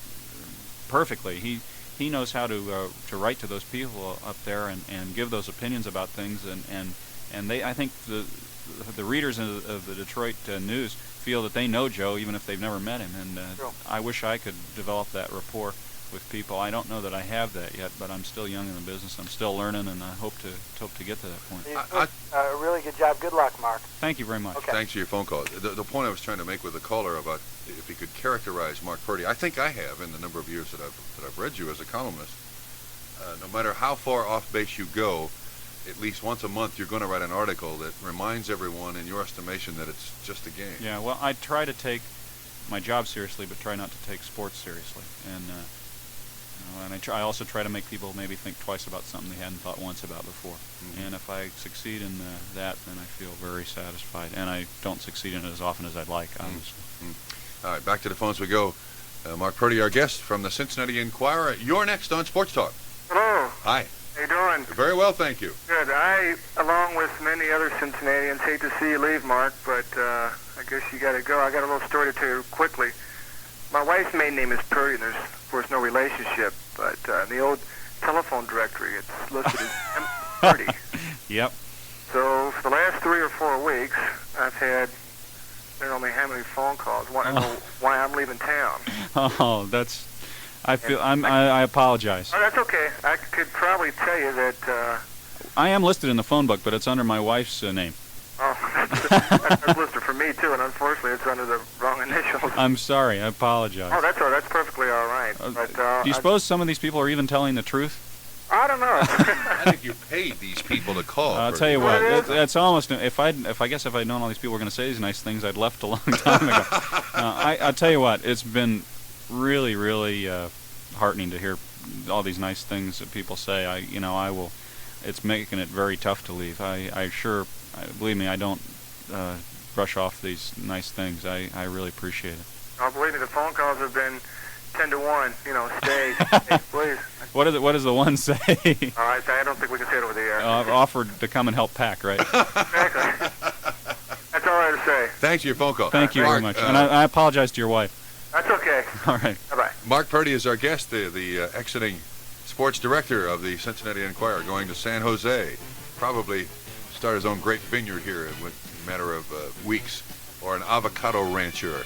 perfectly. He knows how to write to those people up there and give those opinions about things, and they, I think the readers of the Detroit News feel that they know Joe even if they've never met him, and I wish I could develop that rapport with people. I don't know that I have that yet, but I'm still young in the business. I'm still learning, and I hope to get to that point. Really good job. Good luck, Mark. Thank you very much. Okay. Thanks for your phone call. The point I was trying to make with the caller about if he could characterize Mark Purdy, I think I have in the number of years that I've read you as a columnist. No matter how far off base you go, at least once a month you're going to write an article that reminds everyone in your estimation that it's just a game. Yeah, well, I try to take my job seriously, but try not to take sports seriously. And I also try to make people maybe think twice about something they hadn't thought once about before. And if I succeed in that, then I feel very satisfied. And I don't succeed in it as often as I'd like, obviously. All right, back to the phones we go. Mark Purdy, our guest from the Cincinnati Enquirer. You're next on Sports Talk. Hello. Hi. How you doing? Very well, thank you. Good. I, along with many other Cincinnatians, hate to see you leave, Mark, but I guess you got to go. I got a little story to tell you quickly. My wife's maiden name is Purdy, and there's, of course, no relationship, but in the old telephone directory, it's listed as M. Purdy. Yep. So for the last 3 or 4 weeks, I've had, I don't know how many phone calls, wanting to know why I'm leaving town. Oh, that's... I apologize. Oh, that's okay. I could probably tell you that... I am listed in the phone book, but it's under my wife's name. Oh, that's listed for me, too, and unfortunately it's under the wrong initials. I'm sorry. I apologize. Oh, that's all right. That's perfectly all right. But, do you suppose some of these people are even telling the truth? I don't know. I think you paid these people to call. I'll tell you what. It's almost... If I'd known all these people were going to say these nice things, I'd left a long time ago. I'll tell you what. It's been really, really heartening to hear all these nice things that people say. I will. It's making it very tough to leave. Believe me, I don't brush off these nice things. I really appreciate it. Oh, believe me, the phone calls have been 10 to 1. Stay, please. What does the one say? All right, I don't think we can say it over the air. I've offered to come and help pack, right? Exactly. That's all I have to say. Thanks for your phone call. Thank you very much. And I apologize to your wife. That's okay. All right. Bye-bye. Mark Purdy is our guest, the exiting sports director of the Cincinnati Enquirer, going to San Jose. Probably start his own grape vineyard here in a matter of weeks, or an avocado rancher,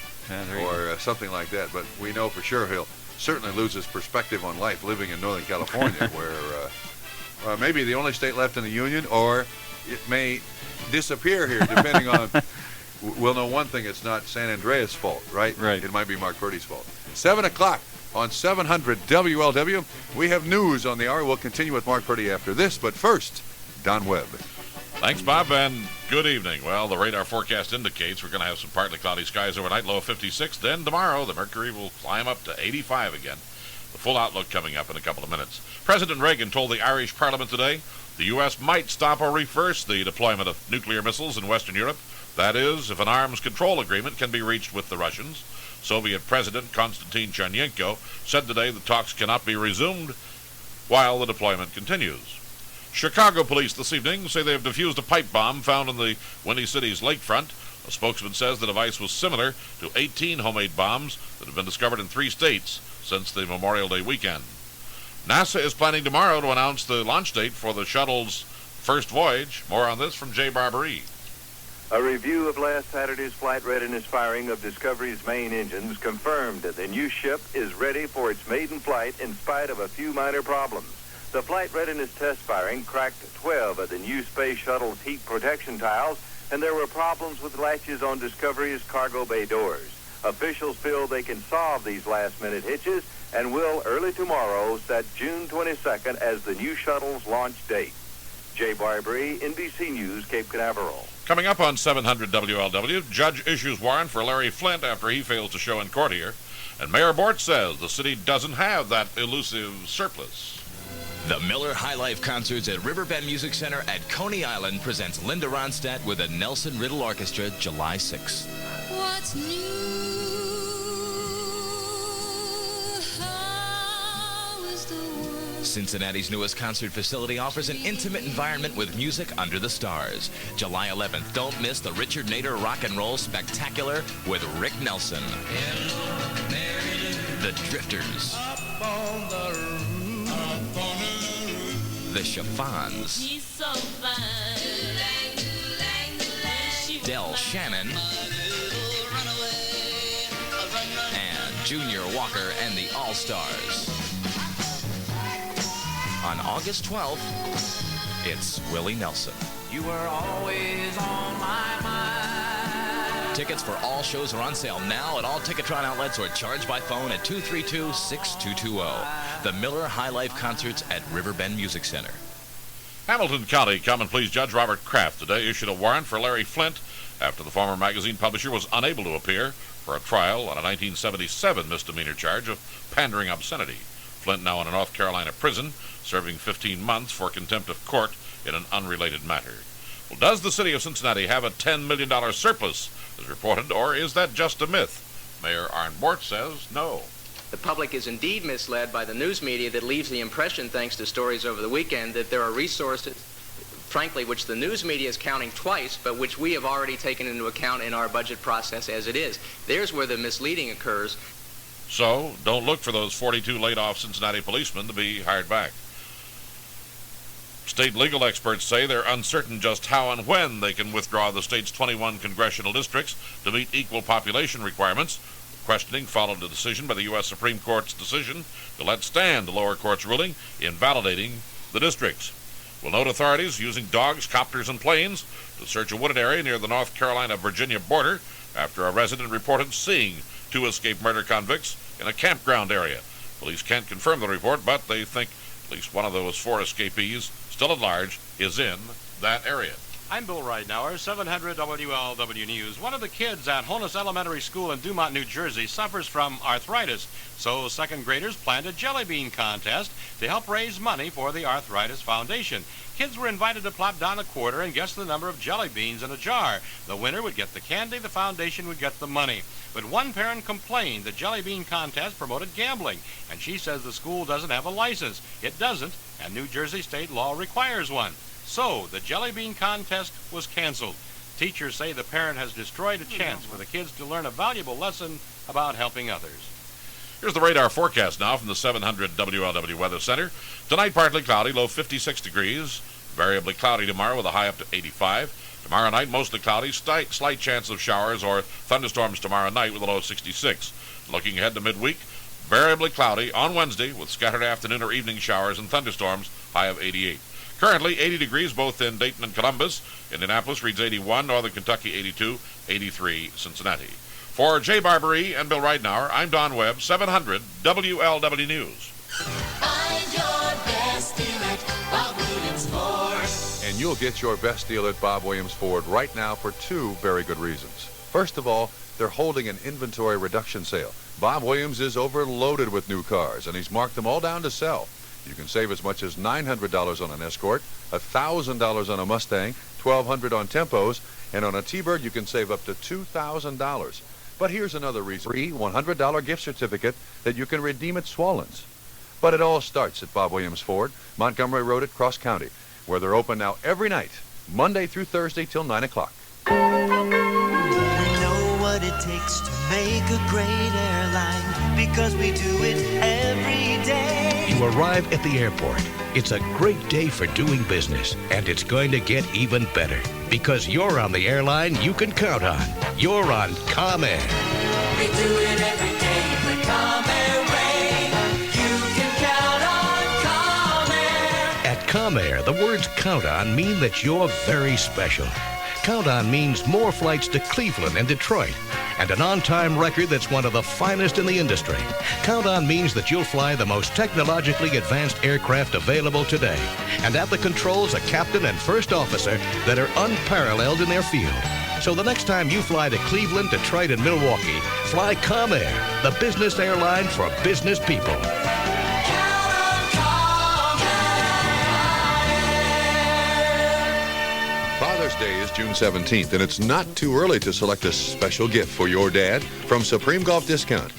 or something like that. But we know for sure he'll certainly lose his perspective on life living in Northern California, where maybe the only state left in the Union, or it may disappear here, depending on... We'll know one thing, it's not San Andreas' fault, right? Right. It might be Mark Purdy's fault. 7 o'clock on 700 WLW. We have news on the hour. We'll continue with Mark Purdy after this, but first, Don Webb. Thanks, Bob, and good Good evening. Well, the radar forecast indicates we're going to have some partly cloudy skies overnight, low of 56. Then tomorrow, the mercury will climb up to 85 again. The full outlook coming up in a couple of minutes. President Reagan told the Irish Parliament today the U.S. might stop or reverse the deployment of nuclear missiles in Western Europe. That is, if an arms control agreement can be reached with the Russians. Soviet President Konstantin Chernenko said today the talks cannot be resumed while the deployment continues. Chicago police this evening say they have defused a pipe bomb found in the Windy City's lakefront. A spokesman says the device was similar to 18 homemade bombs that have been discovered in 3 states since the Memorial Day weekend. NASA is planning tomorrow to announce the launch date for the shuttle's first voyage. More on this from Jay Barberie. A review of last Saturday's flight readiness firing of Discovery's main engines confirmed that the new ship is ready for its maiden flight in spite of a few minor problems. The flight readiness test firing cracked 12 of the new space shuttle's heat protection tiles, and there were problems with latches on Discovery's cargo bay doors. Officials feel they can solve these last-minute hitches and will early tomorrow set June 22nd as the new shuttle's launch date. Jay Barberie, NBC News, Cape Canaveral. Coming up on 700 WLW, judge issues warrant for Larry Flint after he fails to show in court here. And Mayor Bort says the city doesn't have that elusive surplus. The Miller High Life Concerts at Riverbend Music Center at Coney Island presents Linda Ronstadt with the Nelson Riddle Orchestra July 6th. What's new? How is the world? Cincinnati's newest concert facility offers an intimate environment with music under the stars. July 11th, don't miss the Richard Nader Rock and Roll Spectacular with Rick Nelson. The Drifters. The Chiffons. He's so fine. Del Shannon. And Junior Walker and the All-Stars. On August 12th, it's Willie Nelson. You were always on my mind. Tickets for all shows are on sale now at all Ticketron outlets or charged by phone at 232-6220. The Miller High Life Concerts at Riverbend Music Center. Hamilton County Common Pleas Judge Robert Kraft today issued a warrant for Larry Flint after the former magazine publisher was unable to appear for a trial on a 1977 misdemeanor charge of pandering obscenity. Flint now in a North Carolina prison, serving 15 months for contempt of court in an unrelated matter. Well, does the city of Cincinnati have a $10 million surplus, as reported, or is that just a myth? Mayor Arne Bort says no. The public is indeed misled by the news media that leaves the impression, thanks to stories over the weekend, that there are resources, frankly, which the news media is counting twice, but which we have already taken into account in our budget process as it is. There's where the misleading occurs. So, don't look for those 42 laid-off Cincinnati policemen to be hired back. State legal experts say they're uncertain just how and when they can withdraw the state's 21 congressional districts to meet equal population requirements. Questioning followed a decision by the U.S. Supreme Court's decision to let stand the lower court's ruling invalidating the districts. Will note authorities using dogs, copters, and planes to search a wooded area near the North Carolina-Virginia border after a resident reported seeing 2 escaped murder convicts in a campground area. Police can't confirm the report, but they think at least one of those 4 escapees, still at large, is in that area. I'm Bill Ridenauer, 700 WLW News. One of the kids at Honus Elementary School in Dumont, New Jersey, suffers from arthritis. So second graders planned a jelly bean contest to help raise money for the Arthritis Foundation. Kids were invited to plop down a quarter and guess the number of jelly beans in a jar. The winner would get the candy, the foundation would get the money. But one parent complained the jelly bean contest promoted gambling, and she says the school doesn't have a license. It doesn't, and New Jersey state law requires one. So the jelly bean contest was canceled. Teachers say the parent has destroyed a chance for the kids to learn a valuable lesson about helping others. Here's the radar forecast now from the 700 WLW Weather Center. Tonight, partly cloudy, low 56 degrees. Variably cloudy tomorrow with a high up to 85. Tomorrow night, mostly cloudy, slight chance of showers or thunderstorms tomorrow night with a low of 66. Looking ahead to midweek, variably cloudy on Wednesday with scattered afternoon or evening showers and thunderstorms, high of 88. Currently 80 degrees both in Dayton and Columbus. Indianapolis reads 81, Northern Kentucky 82, 83 Cincinnati. For Jay Barberie and Bill Ridenauer, I'm Don Webb, 700 WLW News. Find your best in it, Bob Williams Sports. And you'll get your best deal at Bob Williams Ford right now for two very good reasons. First of all, they're holding an inventory reduction sale. Bob Williams is overloaded with new cars, and he's marked them all down to sell. You can save as much as $900 on an Escort, $1,000 on a Mustang, $1,200 on Tempos, and on a T-Bird you can save up to $2,000. But here's another reason. Free $100 gift certificate that you can redeem at Swallens. But it all starts at Bob Williams Ford, Montgomery Road at Cross County, where they're open now every night, Monday through Thursday till 9 o'clock. We know what it takes to make a great airline because we do it every day. You arrive at the airport. It's a great day for doing business, and it's going to get even better because you're on the airline you can count on. You're on Comair. We do it every day the Comair way. You can count on Comair. At Comair, the words count on mean that you're very special. Count on means more flights to Cleveland and Detroit, and an on-time record that's one of the finest in the industry. Count on means that you'll fly the most technologically advanced aircraft available today, and at the controls a captain and first officer that are unparalleled in their field. So the next time you fly to Cleveland, Detroit, and Milwaukee, fly Comair, the business airline for business people. Father's Day is June 17th, and it's not too early to select a special gift for your dad from Supreme Golf Discount.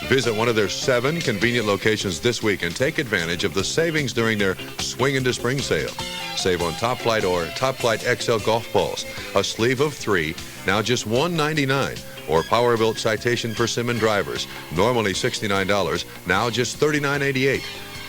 Visit one of their 7 convenient locations this week and take advantage of the savings during their Swing into Spring sale. Save on Top Flight or Top Flight XL golf balls, a sleeve of 3, now just $199, or Powerbuilt Citation Persimmon drivers, normally $69, now just $39.88.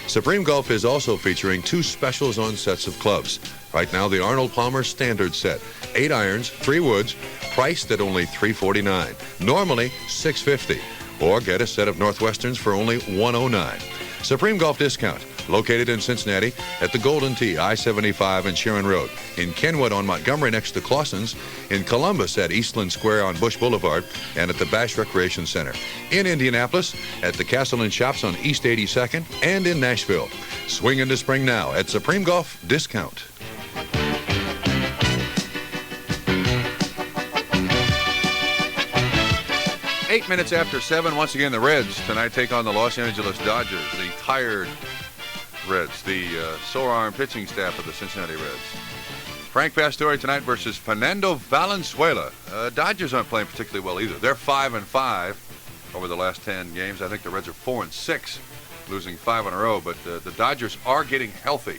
Supreme Golf is also featuring 2 specials on sets of clubs. Right now, the Arnold Palmer Standard set, 8 irons, 3 woods, priced at only $349, normally $650. Or get a set of Northwesterns for only $109. Supreme Golf Discount, located in Cincinnati at the Golden Tee, I-75 and Sharon Road, in Kenwood on Montgomery next to Clausen's, in Columbus at Eastland Square on Bush Boulevard, and at the Bash Recreation Center, in Indianapolis at the Castle and Shops on East 82nd, and in Nashville. Swing into spring now at Supreme Golf Discount. 8 minutes after 7, once again, the Reds tonight take on the Los Angeles Dodgers, the tired Reds, the sore arm pitching staff of the Cincinnati Reds. Frank Pastore tonight versus Fernando Valenzuela. Dodgers aren't playing particularly well either. They're 5-5 over the last 10 games. I think the Reds are 4-6, losing 5 in a row, but the Dodgers are getting healthy.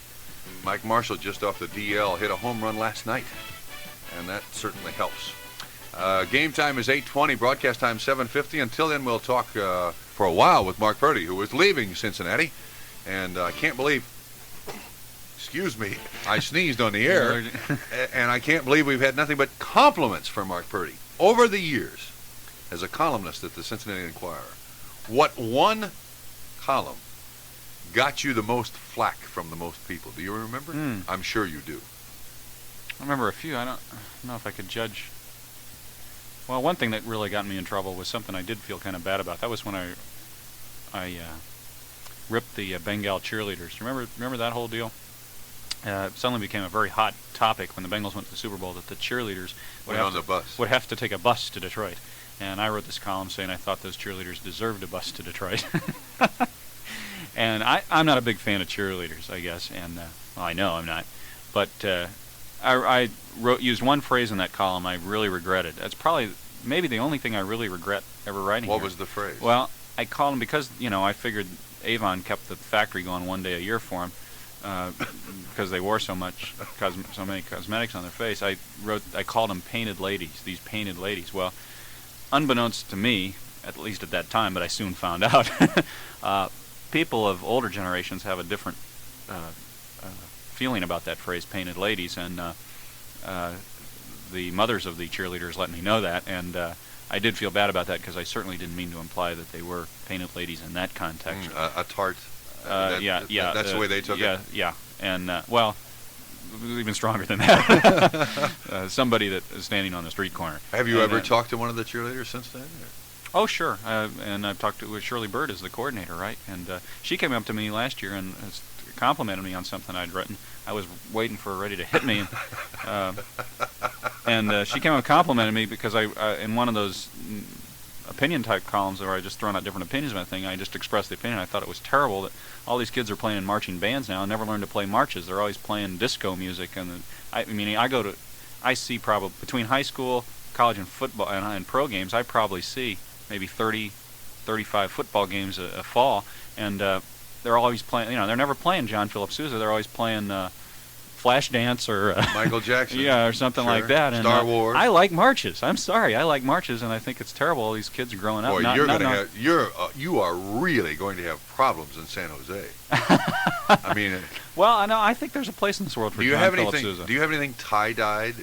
Mike Marshall, just off the DL, hit a home run last night, and that certainly helps. Game time is 8:20, broadcast time 7:50. Until then, we'll talk for a while with Mark Purdy, who is leaving Cincinnati. And I can't believe, excuse me, I sneezed on the air, and I can't believe we've had nothing but compliments from Mark Purdy over the years as a columnist at the Cincinnati Enquirer. What one column got you the most flack from the most people? Do you remember? I'm sure you do. I remember a few. I don't know if I could judge. Well, one thing that really got me in trouble was something I did feel kind of bad about. That was when I ripped the Bengal cheerleaders. Remember that whole deal? It suddenly became a very hot topic when the Bengals went to the Super Bowl that the cheerleaders would have to take a bus to Detroit. And I wrote this column saying I thought those cheerleaders deserved a bus to Detroit. And I'm not a big fan of cheerleaders, I guess, and well, I know I'm not. But I used one phrase in that column I really regretted. That's probably maybe the only thing I really regret ever writing. What was the phrase? Well, I called them because, I figured Avon kept the factory going one day a year for them because they wore so many cosmetics on their face. I called them painted ladies, these painted ladies. Well, unbeknownst to me, at least at that time, but I soon found out, people of older generations have a different feeling about that phrase, painted ladies, and the mothers of the cheerleaders let me know that, and I did feel bad about that because I certainly didn't mean to imply that they were painted ladies in that context. A tart. That's the way they took it. Yeah, and well, even stronger than that. Somebody that is standing on the street corner. Have you ever talked to one of the cheerleaders since then? Oh, sure. And I've talked to Shirley Bird as the coordinator, right? And she came up to me last year and complimented me on something I'd written. I was waiting for her ready to hit me, and she came up and complimented me because I in one of those opinion type columns where I just thrown out different opinions about a thing, I just expressed the opinion. I thought it was terrible that all these kids are playing in marching bands now and never learn to play marches. They're always playing disco music, and I see probably between high school, college, and football and pro games, I probably see maybe 30, 35 football games a fall, and they're always playing. They're never playing John Philip Sousa. They're always playing Flashdance or Michael Jackson, yeah, or something sure. like that. And, Star Wars. I like marches. I'm sorry, I like marches, and I think it's terrible. All these kids are growing up. Boy, you are really going to have problems in San Jose. I mean, well, I think there's a place in this world for John Philip Sousa. Do you have anything tie-dyed?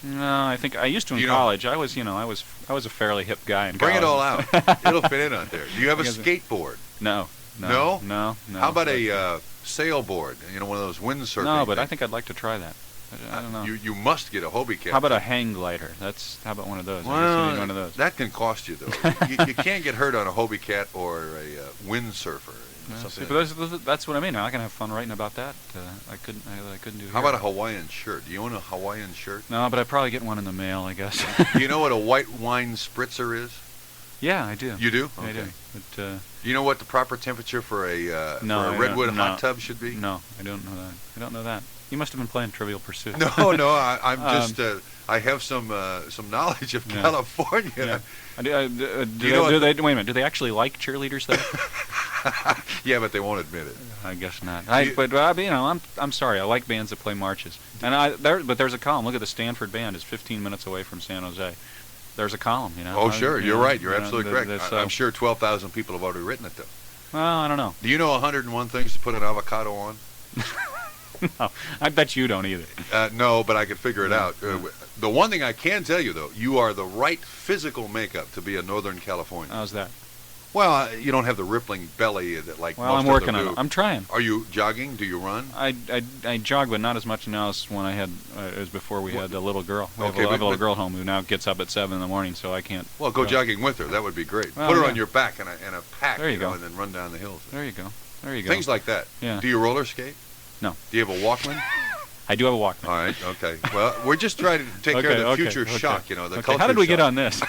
No, I think I used to in college. I was a fairly hip guy in college. Bring it all out. It'll fit in on there. Do you have a skateboard? No. No. How about a sailboard? One of those windsurfing. No, but things? I think I'd like to try that. I don't know. You must get a Hobie Cat. How about a hang glider? How about one of those? Well, one of those. That can cost you though. you can't get hurt on a Hobie Cat or a windsurfer. See, but that's what I mean. I can have fun writing about that. I couldn't do. How about a Hawaiian shirt? Do you own a Hawaiian shirt? No, but I'd probably get one in the mail, I guess. Do you know what a white wine spritzer is? Yeah, I do. You do? Okay. I do. But, you know what the proper temperature for a redwood hot tub should be? No, I don't know that. I don't know that. You must have been playing Trivial Pursuit. No, I'm just. I have some knowledge of California. Yeah. Wait a minute. Do they actually like cheerleaders there? Yeah, but they won't admit it. I guess not. I'm sorry. I like bands that play marches. And but there's a column. Look at the Stanford band is 15 minutes away from San Jose. There's a column, Oh, sure. You're right. You're absolutely correct. I'm sure 12,000 people have already written it, though. Well, I don't know. Do you know 101 things to put an avocado on? No, I bet you don't either. No, but I could figure it out. The one thing I can tell you, though, you are the right physical makeup to be a Northern Californian. How's that? Well, you don't have the rippling belly that most I'm of working them on do. it. I'm trying. Are you jogging? Do you run? I jog, but not as much now as when I had as before we had a little girl. I have a little girl at home who now gets up at 7 in the morning, so I can't. Well, go jogging with her. That would be great. Well, Put her on your back in a pack, there you go. and then run down the hills. There you go. Things like that. Yeah. Do you roller skate? No. Do you have a Walkman? I do have a Walkman. All right. Okay. Well, we're just trying to take care of the future shock. The culture. How did we shock. get on this?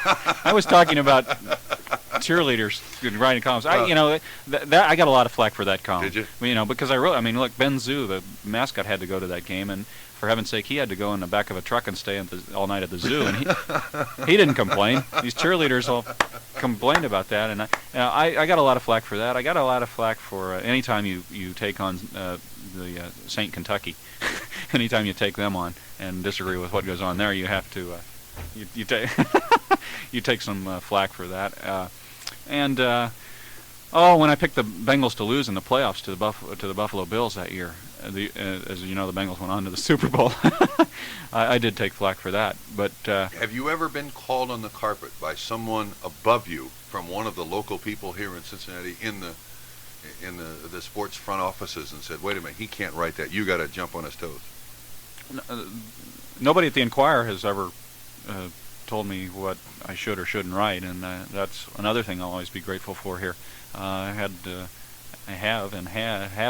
I was talking about cheerleaders writing columns. I got a lot of flack for that column. Did you? Because I wrote. Look, Ben Zoo, the mascot, had to go to that game, and for heaven's sake, he had to go in the back of a truck and stay all night at the zoo, and he didn't complain. These cheerleaders all complained about that, and I got a lot of flack for that. I got a lot of flack for anytime you take on the St. Kentucky. Anytime you take them on and disagree with what goes on there, you have to you take you take some flack for that. When I picked the Bengals to lose in the playoffs to the Buffalo Bills that year, as you know, the Bengals went on to the Super Bowl. I did take flack for that. But have you ever been called on the carpet by someone above you from one of the local people here in Cincinnati in the sports front offices and said, "Wait a minute, he can't write that. You got to jump on his toes"? Nobody at the Enquirer has ever told me what I should or shouldn't write, and that's another thing I'll always be grateful for here. I have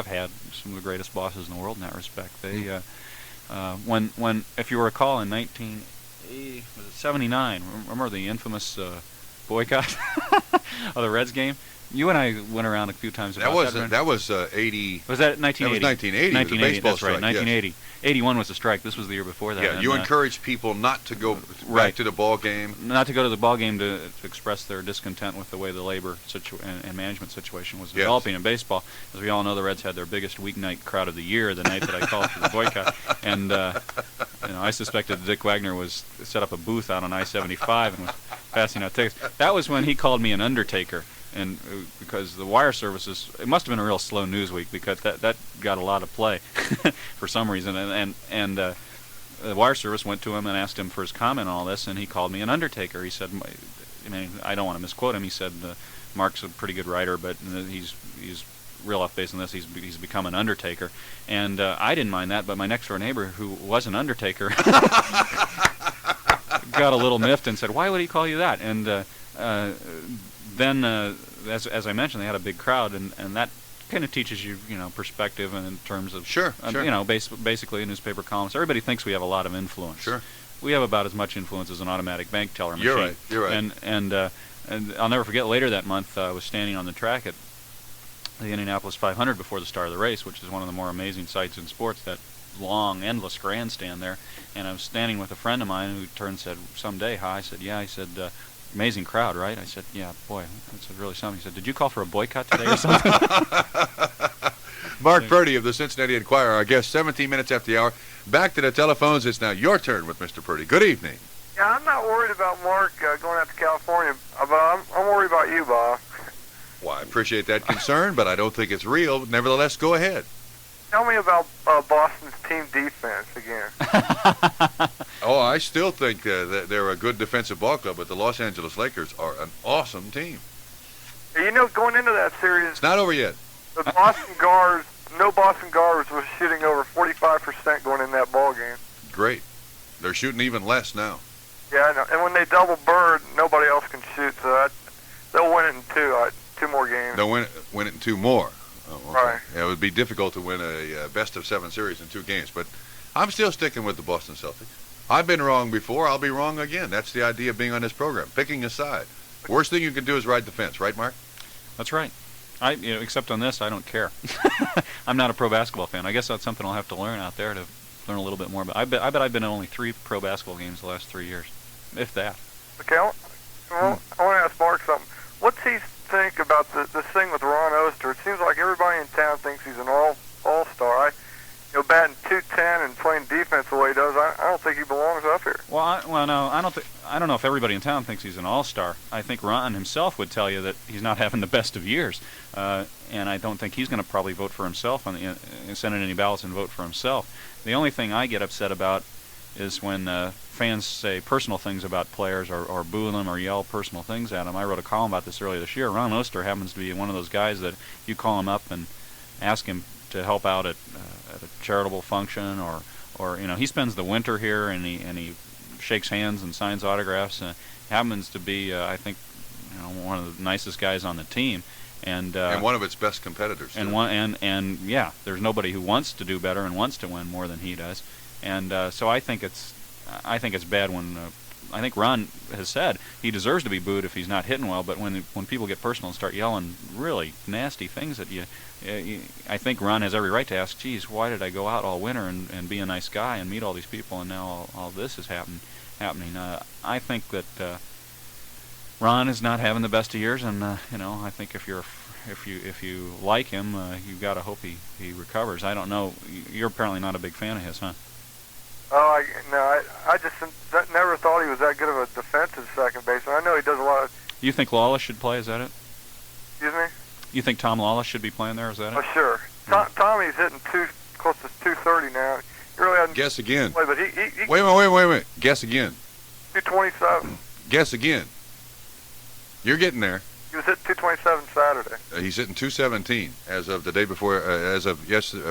had some of the greatest bosses in the world in that respect. They when if you recall in 1979, remember the infamous boycott of the Reds game? You and I went around a few times about that. That was 80. Was that 1980? That was 1980. 1980. That's right. Strike, 1980. Yes. 81 was the strike. This was the year before that. Yeah, you encouraged people not to go back to the ball game. Not to go to the ball game to express their discontent with the way the labor and management situation was developing in baseball. As we all know, the Reds had their biggest weeknight crowd of the year the night that I called for the boycott. And I suspected that Dick Wagner was set up a booth out on I-75 and was passing out tickets. That was when he called me an undertaker. And because the wire services, it must have been a real slow news week because that got a lot of play for some reason. And the wire service went to him and asked him for his comment on all this, and he called me an undertaker. He said, I don't want to misquote him. He said, Mark's a pretty good writer, but he's real off base on this. He's become an undertaker. And I didn't mind that, but my next door neighbor, who was an undertaker, got a little miffed and said, "Why would he call you that?" And then, as I mentioned, they had a big crowd, and that kind of teaches you, perspective and in terms of sure. Basically a newspaper columnist. Everybody thinks we have a lot of influence. Sure. We have about as much influence as an automatic bank teller machine. You're right. And I'll never forget. Later that month, I was standing on the track at the Indianapolis 500 before the start of the race, which is one of the more amazing sights in sports. That long, endless grandstand there, and I was standing with a friend of mine who turned and said, "Someday, huh?" I said, "Yeah." He said, "Amazing crowd, right?" I said, "Yeah, boy, that's really something." He said, "Did you call for a boycott today or something?" Mark Purdy of the Cincinnati Enquirer, our guest, 17 minutes after the hour. Back to the telephones. It's now your turn with Mr. Purdy. Good evening. Yeah, I'm not worried about Mark going out to California, but I'm worried about you, Bob. Well, I appreciate that concern, but I don't think it's real. Nevertheless, go ahead. Tell me about Boston's team defense again. Oh, I still think that they're a good defensive ball club, but the Los Angeles Lakers are an awesome team. Going into that series, it's not over yet. The Boston guards, no Boston guards was shooting over 45% going in that ball game. Great. They're shooting even less now. Yeah, I know. And when they double Bird, nobody else can shoot, so they'll win it in two more games. They'll win it in two more. Oh, okay. Right. Yeah, it would be difficult to win a best-of-7 series in 2 games, but I'm still sticking with the Boston Celtics. I've been wrong before. I'll be wrong again. That's the idea of being on this program, picking a side. Worst thing you can do is ride the fence, right, Mark? That's right. Except on this, I don't care. I'm not a pro basketball fan. I guess that's something I'll have to learn out there to learn a little bit more about. I bet I've been to only 3 pro basketball games the last 3 years, if that. Okay, I want to ask Mark something. What's he think about this thing with Ron Oster? It seems like everybody in town thinks he's an all-star. Batting .210 and playing defense the way he does, I don't think he belongs up here. Well, no, I don't know if everybody in town thinks he's an all-star. I think Ron himself would tell you that he's not having the best of years, and I don't think he's going to probably vote for himself send in any ballots and vote for himself. The only thing I get upset about is when fans say personal things about players or boo them or yell personal things at them. I wrote a column about this earlier this year. Ron Oster happens to be one of those guys that you call him up and ask him to help out at a charitable function, or he spends the winter here and he shakes hands and signs autographs. Happens to be I think one of the nicest guys on the team, and one of its best competitors. And yeah, there's nobody who wants to do better and wants to win more than he does, and so I think it's bad when. I think Ron has said he deserves to be booed if he's not hitting well, but when people get personal and start yelling really nasty things at you, I think Ron has every right to ask, geez, why did I go out all winter and be a nice guy and meet all these people, and now all this is happening. I think that Ron is not having the best of years, and I think if you like him, you've got to hope he recovers. I don't know. You're apparently not a big fan of his, huh? Oh, I just never thought he was that good of a defensive second baseman. I know he does a lot of... You think Lawless should play, is that it? Excuse me? You think Tom Lawless should be playing there, is that it? Oh, sure. Tommy's hitting close to 230 now. He really hasn't... Guess again. Played, but he wait a minute. Guess again. 227. Guess again. You're getting there. He was hitting 227 Saturday. He's hitting 217 as of the day before,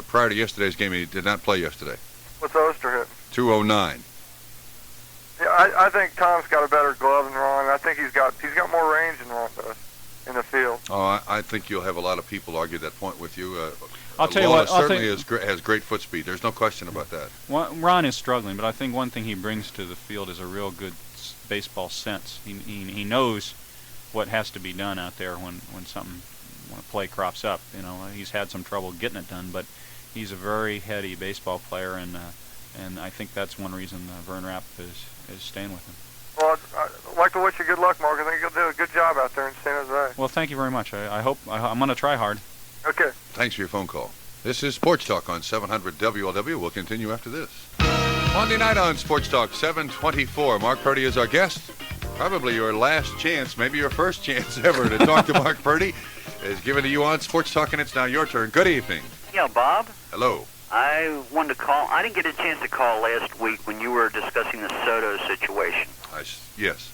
prior to yesterday's game. He did not play yesterday. What's Oster hitting? 209. Yeah, I think Tom's got a better glove than Ron. I think he's got more range than Ron does in the field. Oh, I think you'll have a lot of people argue that point with you. I'll tell you what. Certainly has great foot speed. There's no question about that. Well, Ron is struggling, but I think one thing he brings to the field is a real good baseball sense. He knows what has to be done out there when a play crops up. He's had some trouble getting it done, but he's a very heady baseball player, and I think that's one reason Vern Rapp is staying with him. Well, I'd like to wish you good luck, Mark. I think you'll do a good job out there in San Jose. Well, thank you very much. I hope I'm going to try hard. Okay. Thanks for your phone call. This is Sports Talk on 700 WLW. We'll continue after this. Monday night on Sports Talk, 724. Mark Purdy is our guest. Probably your last chance, maybe your first chance ever to talk to Mark Purdy is given to you on Sports Talk, and it's now your turn. Good evening. Yeah, Bob. Hello. I wanted to call. I didn't get a chance to call last week when you were discussing the Soto situation. Yes.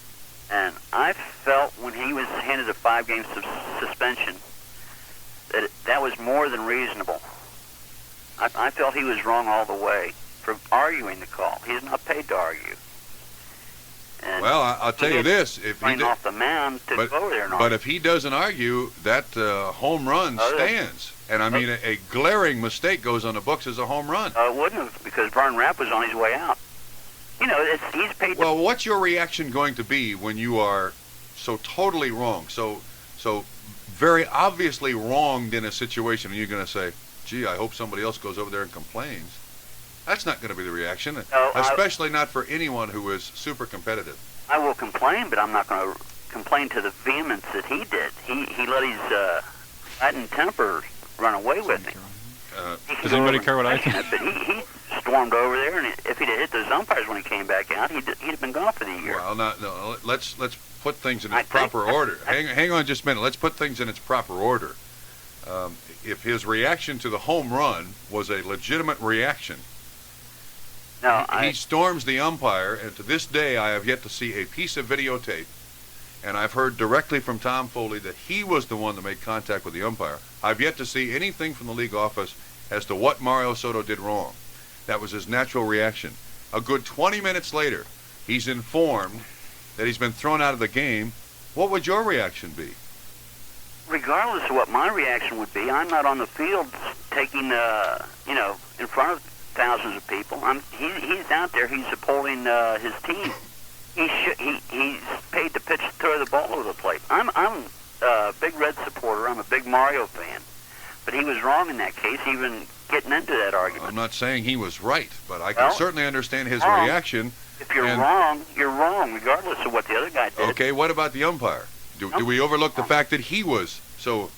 And I felt when he was handed a 5-game suspension that was more than reasonable. I felt he was wrong all the way for arguing the call. He's not paid to argue. And well, I'll tell you this: if he off the mound to go over there and but if he doesn't argue, that home run stands. And I mean, a glaring mistake goes on the books as a home run. It wouldn't have, because Vern Rapp was on his way out. You know, he's paid. Well, what's your reaction going to be when you are so totally wrong, so very obviously wronged in a situation, and you're going to say, "Gee, I hope somebody else goes over there and complains"? That's not going to be the reaction, especially not for anyone who is super competitive. I will complain, but I'm not going to complain to the vehemence that he did. He let his Latin temper run away with me. Does anybody care what I think? But he stormed over there, and if he'd have hit those umpires when he came back out, he'd have been gone for the year. Well, no, let's put things in its proper order. Hang on just a minute. Let's put things in its proper order. If his reaction to the home run was a legitimate reaction, he storms the umpire, and to this day I have yet to see a piece of videotape, and I've heard directly from Tom Foley that he was the one that made contact with the umpire. I've yet to see anything from the league office as to what Mario Soto did wrong. That was his natural reaction. A good 20 minutes later, he's informed that he's been thrown out of the game. What would your reaction be? Regardless of what my reaction would be, I'm not on the field taking, in front of thousands of people. He's out there. He's supporting his team. He's paid to pitch, throw the ball over the plate. I'm a big Red supporter. I'm a big Mario fan. But he was wrong in that case, even getting into that argument. I'm not saying he was right, but I can certainly understand his reaction. If you're wrong, you're wrong, regardless of what the other guy did. Okay, what about the umpire? Do we overlook the fact that he was so...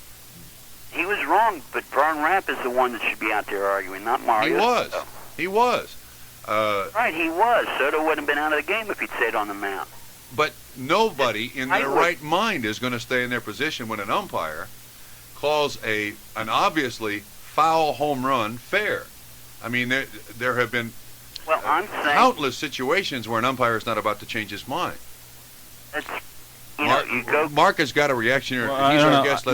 He was wrong, but Vern Rapp is the one that should be out there arguing, not Mario. He was. Right, he was. Soto wouldn't have been out of the game if he'd stayed on the mound. But nobody in their right mind is going to stay in their position when an umpire calls an obviously foul home run fair. I mean, there have been countless situations where an umpire is not about to change his mind. Mark has got a reaction here. Well, He's our guest.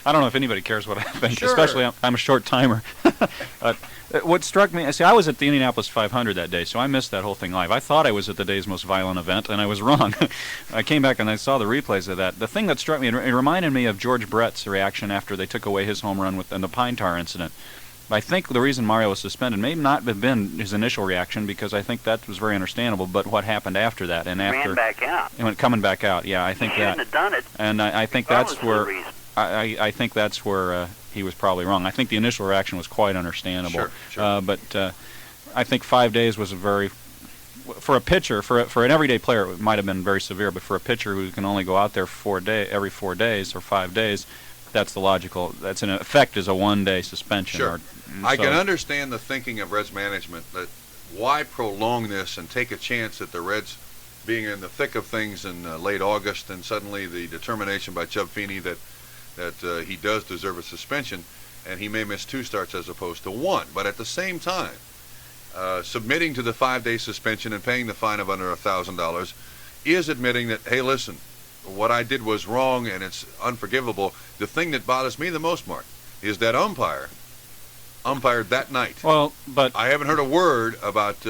I don't know if anybody cares what I think, especially I'm a short timer. What struck me, I was at the Indianapolis 500 that day, so I missed that whole thing live. I thought I was at the day's most violent event, and I was wrong. I came back and I saw the replays of that. The thing that struck me, it reminded me of George Brett's reaction after they took away his home run in the Pine Tar incident. I think the reason Mario was suspended may not have been his initial reaction, because I think that was very understandable, but what happened after that. And after ran back out. Coming back out, yeah, I think he shouldn't have done it. And I think that's where I think that's where he was probably wrong. I think the initial reaction was quite understandable. Sure. But I think 5 days was a very, for a pitcher, for an everyday player, it might have been very severe. But for a pitcher who can only go out there every 4 days or 5 days, that's the logical. That's in effect is a 1-day suspension. Sure. I can understand the thinking of Reds management that why prolong this and take a chance at the Reds being in the thick of things in late August, and suddenly the determination by Chub Feeney that he does deserve a suspension, and he may miss 2 starts as opposed to 1. But at the same time, submitting to the 5-day suspension and paying the fine of under $1,000 is admitting that, hey, listen, what I did was wrong and it's unforgivable. The thing that bothers me the most, Mark, is that umpired that night. Well, but I haven't heard a word about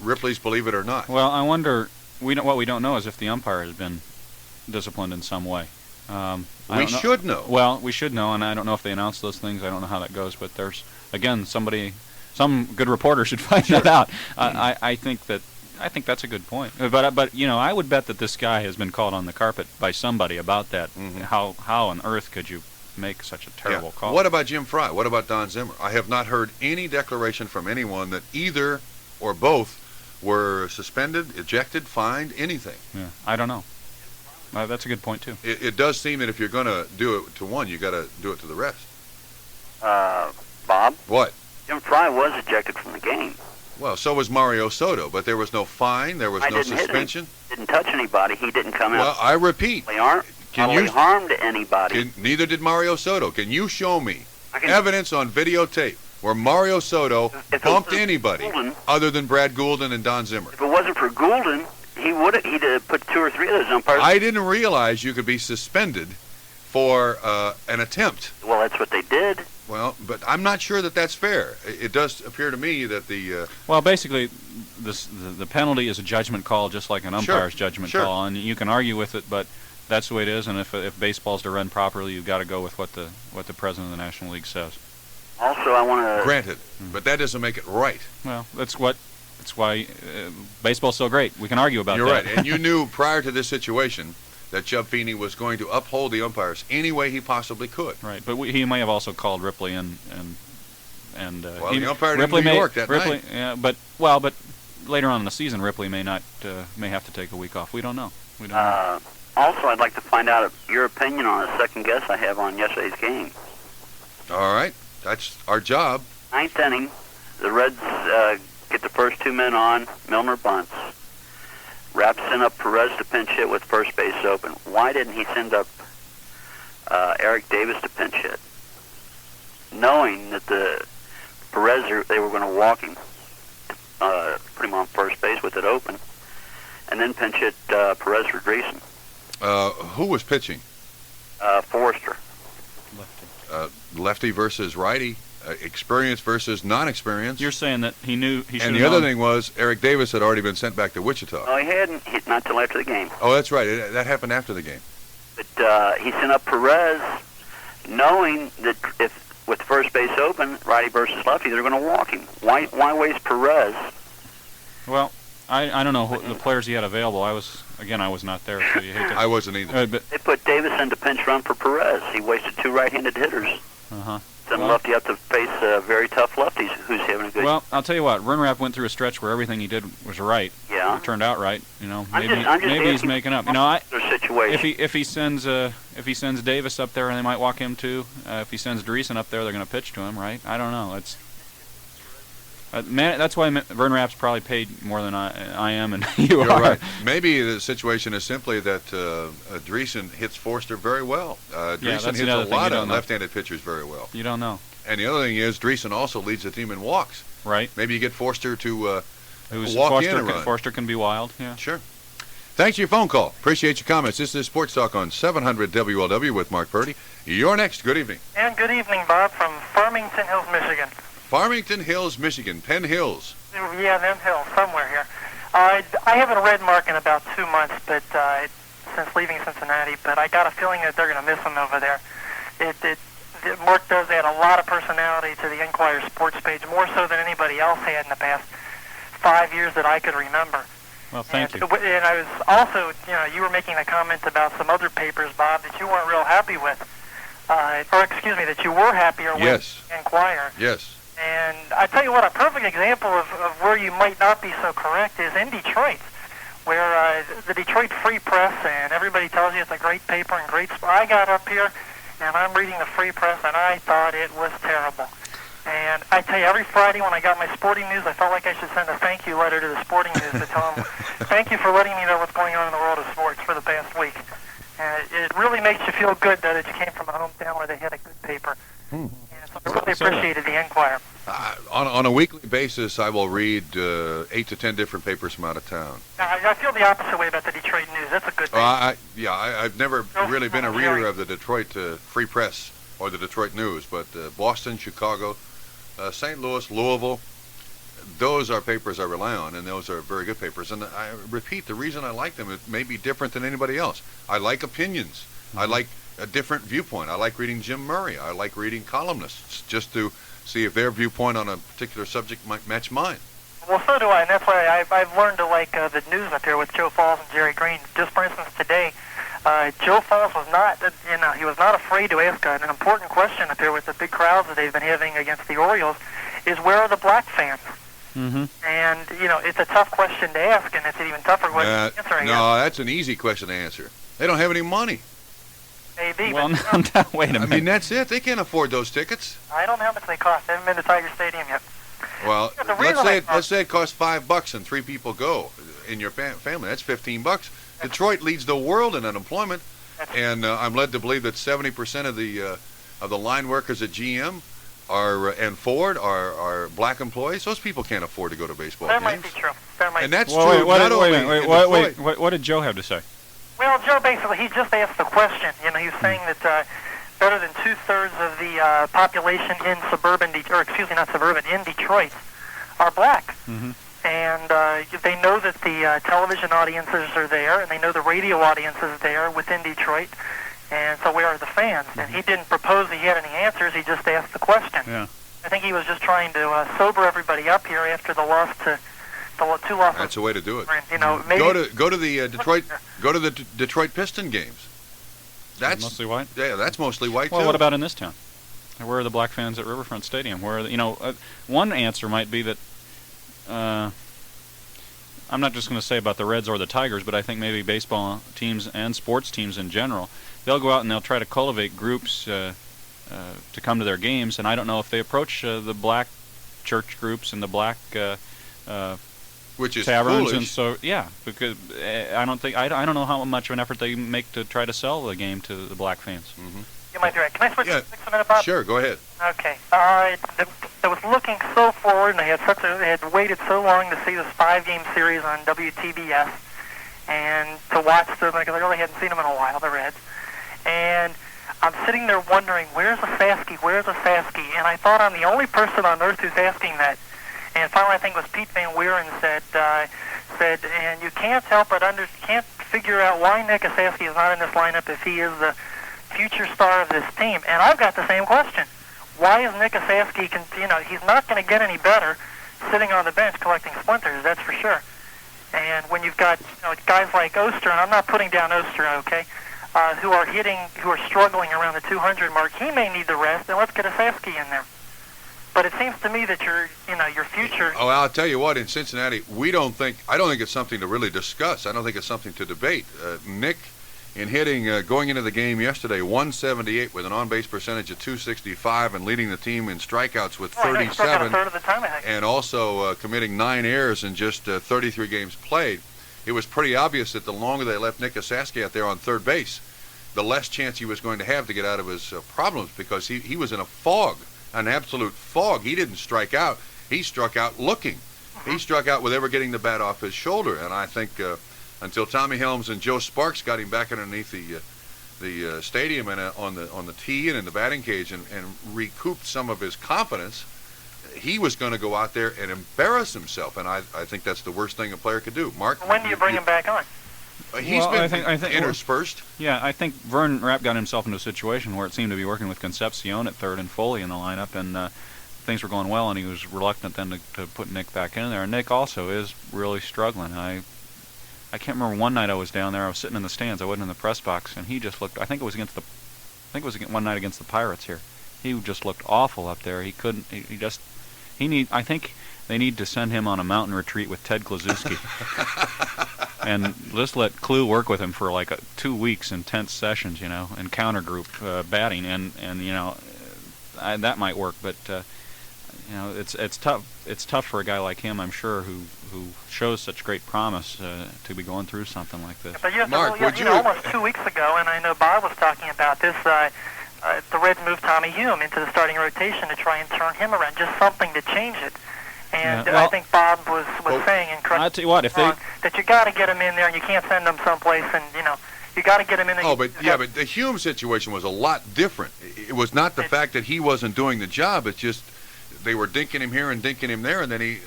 Ripley's Believe It or Not. Well, I wonder. What we don't know is if the umpire has been disciplined in some way. We should know. Well, we should know, and I don't know if they announce those things. I don't know how that goes, but there's again some good reporter should find that out. I think that's a good point. But I would bet that this guy has been called on the carpet by somebody about that. Mm-hmm. How on earth could you make such a terrible call? What about Jim Fry? What about Don Zimmer? I have not heard any declaration from anyone that either or both were suspended, ejected, fined, anything. Yeah, I don't know. That's a good point too. It does seem that if you're going to do it to one, you got to do it to the rest. Bob? What? Jim Fry was ejected from the game. Well, so was Mario Soto, but there was no fine, there was no suspension. Didn't touch anybody. He didn't come out. Well, I repeat. Harmed anybody. Neither did Mario Soto. Can you show me evidence on videotape where Mario Soto bumped anybody other than Brad Goulden and Don Zimmer? If it wasn't for Goulden, he'd have put 2 or 3 of those umpires. I didn't realize you could be suspended for an attempt. Well, that's what they did. Well, but I'm not sure that that's fair. It does appear to me that the well, basically, the penalty is a judgment call, just like an umpire's judgment call, and you can argue with it, but that's the way it is. And if baseball's to run properly, you've got to go with what the president of the National League says. Also, I want to... Granted, but that doesn't make it right. Well, that's why baseball's so great. We can argue about that. You're right, and you knew prior to this situation that Chub Feeney was going to uphold the umpires any way he possibly could. Right, but he may have also called Ripley and well, he umpired in New York that night. Yeah, but later on in the season, Ripley may have to take a week off. We don't know. Also, I'd like to find out your opinion on a second guess I have on yesterday's game. All right, that's our job. Ninth inning, the Reds get the first two men on. Milner bunts. Rapp sent up Perez to pinch hit with first base open. Why didn't he send up Eric Davis to pinch hit? Knowing that Perez, they were going to walk him, put him on first base with it open, and then pinch hit Perez for Dreesen. Who was pitching? Forrester. Lefty versus righty. Experience versus non-experience. You're saying that he knew he should. And the other thing was Eric Davis had already been sent back to Wichita. No, he hadn't. Not till after the game. Oh, that's right. That happened after the game. But he sent up Perez, knowing that if with first base open, righty versus lefty, they're going to walk him. Why waste Perez? Well, I don't know the players he had available. I was not there, so you hate to. I wasn't either. They put Davis in to pinch run for Perez. He wasted two right-handed hitters. Sent lefty up to face very tough lefties who's having a good... Well, I'll tell you what, Runrap went through a stretch where everything he did was right. Yeah. It turned out right. You know, I'm just maybe he's making up. You know, situation. if he sends Davis up there, and they might walk him too. If he sends Dreesen up there, they're going to pitch to him, right? I don't know. It's that's why Runrap's probably paid more than I am, and you're right. Maybe the situation is simply that Dreesen hits Forster very well. Dreesen hits a lot of left-handed pitchers very well. You don't know. And the other thing is, Dreesen also leads the team in walks. Right. Maybe you get Forster to walk in and run. Forster can be wild. Yeah. Sure. Thanks for your phone call. Appreciate your comments. This is Sports Talk on 700 WLW with Mark Purdy. You're next. Good evening. And good evening, Bob, from Farmington Hills, Michigan. Farmington Hills, Michigan. Penn Hills. Yeah, them hills, somewhere here. I haven't read Mark in about 2 months, but since leaving Cincinnati, but I got a feeling that they're going to miss him over there. Mark does add a lot of personality to the Enquirer sports page, more so than anybody else had in the past 5 years that I could remember. Well, thank you. And I was also, you were making a comment about some other papers, Bob, that you weren't real happy with, that you were happier with Enquirer. Yes. And I tell you what, a perfect example of where you might not be so correct is in Detroit, where the Detroit Free Press, and everybody tells you it's a great paper and great... I got up here, and I'm reading the Free Press, and I thought it was terrible. And I tell you, every Friday when I got my sporting news, I felt like I should send a thank you letter to the sporting news to tell them, thank you for letting me know what's going on in the world of sports for the past week. And it really makes you feel good that you came from a hometown where they had a good paper. And so I really appreciated the Enquirer. On a weekly basis, I will read 8 to 10 different papers from out of town. I feel the opposite way about the Detroit News. That's a good thing. I've never really been a reader of the Detroit Free Press or the Detroit News, but Boston, Chicago, St. Louis, Louisville, those are papers I rely on, and those are very good papers. And I repeat, the reason I like them, it may be different than anybody else. I like opinions. I like a different viewpoint. I like reading Jim Murray. I like reading columnists just to see if their viewpoint on a particular subject might match mine. Well, so do I, and that's why I've learned to like the news up here with Joe Falls and Jerry Green. Just for instance, today, Joe Falls was not, he was not afraid to ask an important question up here with the big crowds that they've been having against the Orioles, is where are the black fans? Mm-hmm. And, it's a tough question to ask, and it's an even tougher question to answer. No, that's an easy question to answer. They don't have any money. Maybe. Well, wait a minute. I mean, that's it. They can't afford those tickets. I don't know how much they cost. I haven't been to Tiger Stadium yet. Well, let's say it costs $5 and 3 people go in your family. That's $15. Detroit leads the world in unemployment, and I'm led to believe that 70% of the line workers at GM and Ford are black employees. Those people can't afford to go to baseball games. That might be true. And that's true. What did Joe have to say? Well, Joe basically, he just asked the question. He was saying that better than 2/3 of the population in suburban, in Detroit, are black. Mm-hmm. And they know that the television audiences are there, and they know the radio audience is there within Detroit, and so where are the fans? And he didn't propose that he had any answers, he just asked the question. Yeah. I think he was just trying to sober everybody up here after the loss to the two losses. That's the way to do it. You know, maybe Go to the Detroit Piston games. That's mostly white. Yeah, that's mostly white well, too. what about in this town? Where are the black fans at Riverfront Stadium? Where are one answer might be that I'm not just going to say about the Reds or the Tigers, but I think maybe baseball teams and sports teams in general, they'll go out and they'll try to cultivate groups to come to their games, and I don't know if they approach the black church groups and the black which is taverns, foolish. and so because I don't know how much of an effort they make to try to sell the game to the black fans. Mm-hmm. You might be right. Can I switch for a minute, Bob? Sure, go ahead. Okay. They was looking so forward, and they had waited so long to see this 5-game series on WTBS, and to watch them because I really hadn't seen them in a while, the Reds. And I'm sitting there wondering, where's the Sasky? Where's the Sasky? And I thought I'm the only person on earth who's asking that. And finally, I think it was Pete Van Wieren said, and you can't help but can't figure out why Nick Sasky is not in this lineup if he is the future star of this team. And I've got the same question. Why is Nick Sasky, he's not going to get any better sitting on the bench collecting splinters, that's for sure. And when you've got guys like Oster, and I'm not putting down Oster, okay, who are struggling around the 200 mark, he may need the rest, and let's get a Sasky in there. But it seems to me that your future. Oh, I'll tell you what. In Cincinnati, I don't think it's something to really discuss. I don't think it's something to debate. Nick, in hitting, going into the game yesterday, 178 with an on-base percentage of 265, and leading the team in strikeouts with 37, a third of the time, I think. and also committing 9 errors in just 33 games played. It was pretty obvious that the longer they left Nick Sasky out there on third base, the less chance he was going to have to get out of his problems, because he was in a fog. An absolute fog. He didn't strike out. He struck out looking. He struck out with ever getting the bat off his shoulder. And I think until Tommy Helms and Joe Sparks got him back underneath the stadium and on the tee and in the batting cage and recouped some of his confidence, he was going to go out there and embarrass himself. And I think that's the worst thing a player could do. Mark, when do you bring him back on? He's been interspersed. Yeah, I think Vern Rapp got himself into a situation where it seemed to be working with Concepcion at third and Foley in the lineup, and things were going well, and he was reluctant then to put Nick back in there. And Nick also is really struggling. I can't remember one night I was down there. I was sitting in the stands. I wasn't in the press box, and he just looked. I think it was one night against the Pirates here. He just looked awful up there. He couldn't. I think they need to send him on a mountain retreat with Ted Kluszewski. And just let Clue work with him for like 2 weeks, intense sessions, and counter group batting, and that might work. But it's tough. It's tough for a guy like him, I'm sure, who shows such great promise to be going through something like this. But Mark, almost 2 weeks ago, and I know Bob was talking about this. The Reds moved Tommy Hume into the starting rotation to try and turn him around, just something to change it. And I think Bob was saying, and correct, I'll tell you what, that you got to get him in there, and you can't send him someplace, and you got to get him in there. Oh, but the Hume situation was a lot different. It was not the fact that he wasn't doing the job. It's just they were dinking him here and dinking him there, and then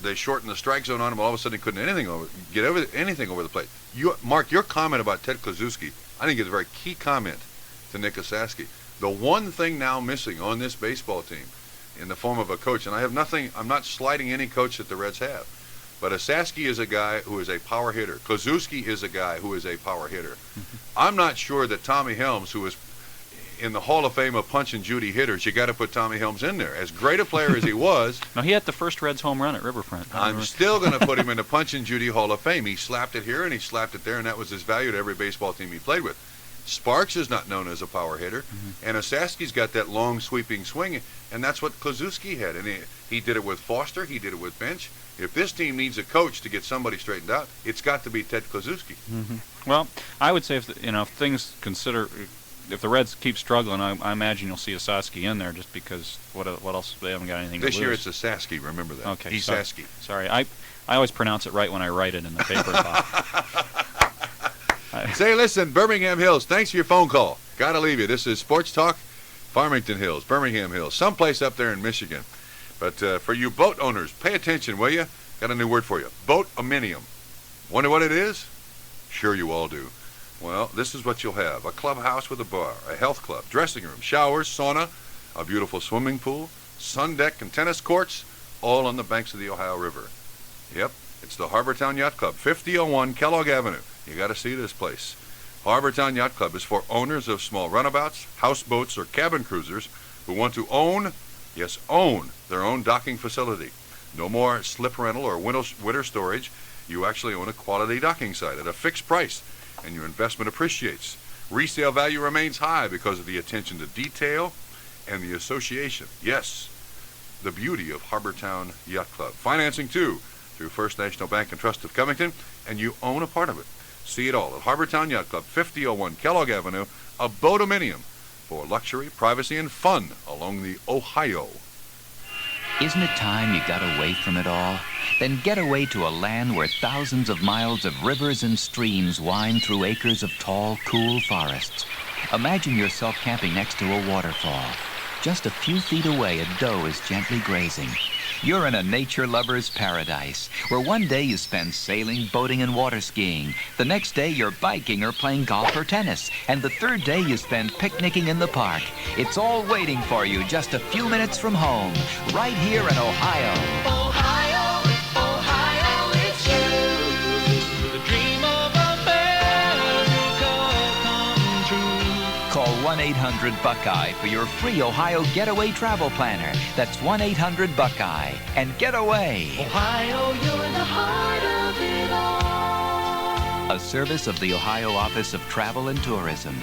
they shortened the strike zone on him. All of a sudden, he couldn't get anything over the plate. Mark, your comment about Ted Kluszewski, I think is a very key comment to Nick Sasky. The one thing now missing on this baseball team, in the form of a coach, and I'm not slighting any coach that the Reds have, but Sasky is a guy who is a power hitter. Kluszewski is a guy who is a power hitter. I'm not sure that Tommy Helms, who is in the Hall of Fame of punch and Judy hitters, you got to put Tommy Helms in there. As great a player as he was, no, he had the first Reds home run at Riverfront. I'm still going to put him in the punch and Judy Hall of Fame. He slapped it here and he slapped it there, and that was his value to every baseball team he played with. Sparks is not known as a power hitter, and Sasky's got that long sweeping swing, and that's what Kluszewski had. And he did it with Foster, he did it with Bench. If this team needs a coach to get somebody straightened out, it's got to be Ted Kluszewski. Well, I would say if the Reds keep struggling, I imagine you'll see a Sasky in there, just because what else, they haven't got anything to lose. This year it's a Sasky, remember that. Okay, he's Sasky. Sorry, I always pronounce it right when I write it in the paper. Say, listen, Birmingham Hills, thanks for your phone call. Gotta leave you. This is Sports Talk, Farmington Hills, Birmingham Hills, someplace up there in Michigan. But for you boat owners, pay attention, will you? Got a new word for you. Boat-ominium. Wonder what it is? Sure you all do. Well, this is what you'll have. A clubhouse with a bar, a health club, dressing room, showers, sauna, a beautiful swimming pool, sun deck, and tennis courts, all on the banks of the Ohio River. Yep, it's the Harbortown Yacht Club, 5001 Kellogg Avenue. You got to see this place. Harbortown Yacht Club is for owners of small runabouts, houseboats, or cabin cruisers who want to own their own docking facility. No more slip rental or winter storage. You actually own a quality docking site at a fixed price, and your investment appreciates. Resale value remains high because of the attention to detail and the association. Yes, the beauty of Harbortown Yacht Club. Financing, too, through First National Bank and Trust of Covington, and you own a part of it. See it all at Harbortown Yacht Club, 5001 Kellogg Avenue, a boat-ominium for luxury, privacy, and fun along the Ohio. Isn't it time you got away from it all? Then get away to a land where thousands of miles of rivers and streams wind through acres of tall, cool forests. Imagine yourself camping next to a waterfall. Just a few feet away, a doe is gently grazing. You're in a nature lover's paradise, where one day you spend sailing, boating, and water skiing. The next day you're biking or playing golf or tennis. And the third day you spend picnicking in the park. It's all waiting for you just a few minutes from home, right here in Ohio. Ohio, Ohio, it's you. The dream of America come true. Call 1-800-BUCKEYE for your free Ohio Getaway Travel Planner. That's 1-800-BUCKEYE. And get away. Ohio, you're in the heart of it all. A service of the Ohio Office of Travel and Tourism.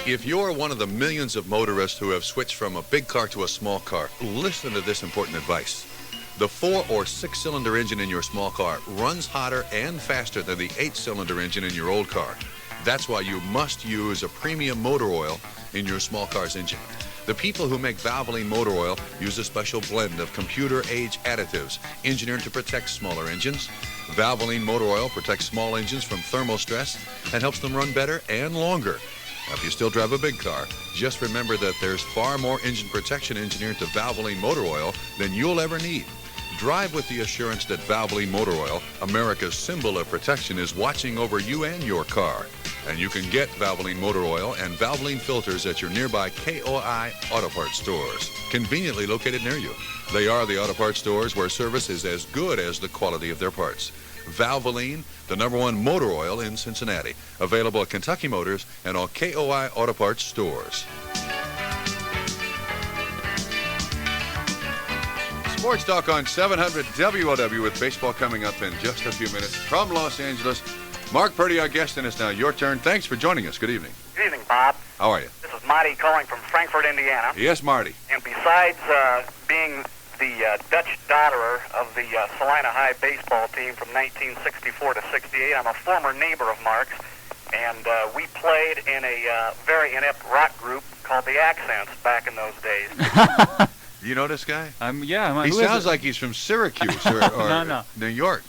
If you're one of the millions of motorists who have switched from a big car to a small car, listen to this important advice. The 4 or 6-cylinder engine in your small car runs hotter and faster than the 8-cylinder engine in your old car. That's why you must use a premium motor oil in your small car's engine. The people who make Valvoline motor oil use a special blend of computer-age additives engineered to protect smaller engines. Valvoline motor oil protects small engines from thermal stress and helps them run better and longer. Now, if you still drive a big car, just remember that there's far more engine protection engineered to Valvoline motor oil than you'll ever need. Drive with the assurance that Valvoline motor oil, America's symbol of protection, is watching over you and your car. And you can get Valvoline motor oil and Valvoline filters at your nearby KOI Auto Parts stores, conveniently located near you. They are the auto parts stores where service is as good as the quality of their parts. Valvoline, the #1 motor oil in Cincinnati. Available at Kentucky Motors and all KOI Auto Parts stores. Sports Talk on 700 WLW with baseball coming up in just a few minutes from Los Angeles. Mark Purdy, our guest, and it's now your turn. Thanks for joining us. Good evening. Good evening, Bob. How are you? This is Marty calling from Frankfort, Indiana. Yes, Marty. And besides being the Dutch daughter of the Salina High baseball team from 1964 to 68, I'm a former neighbor of Mark's, and we played in a very inept rock group called the Accents back in those days. You know this guy? Yeah. He sounds like he's from Syracuse or No. New York.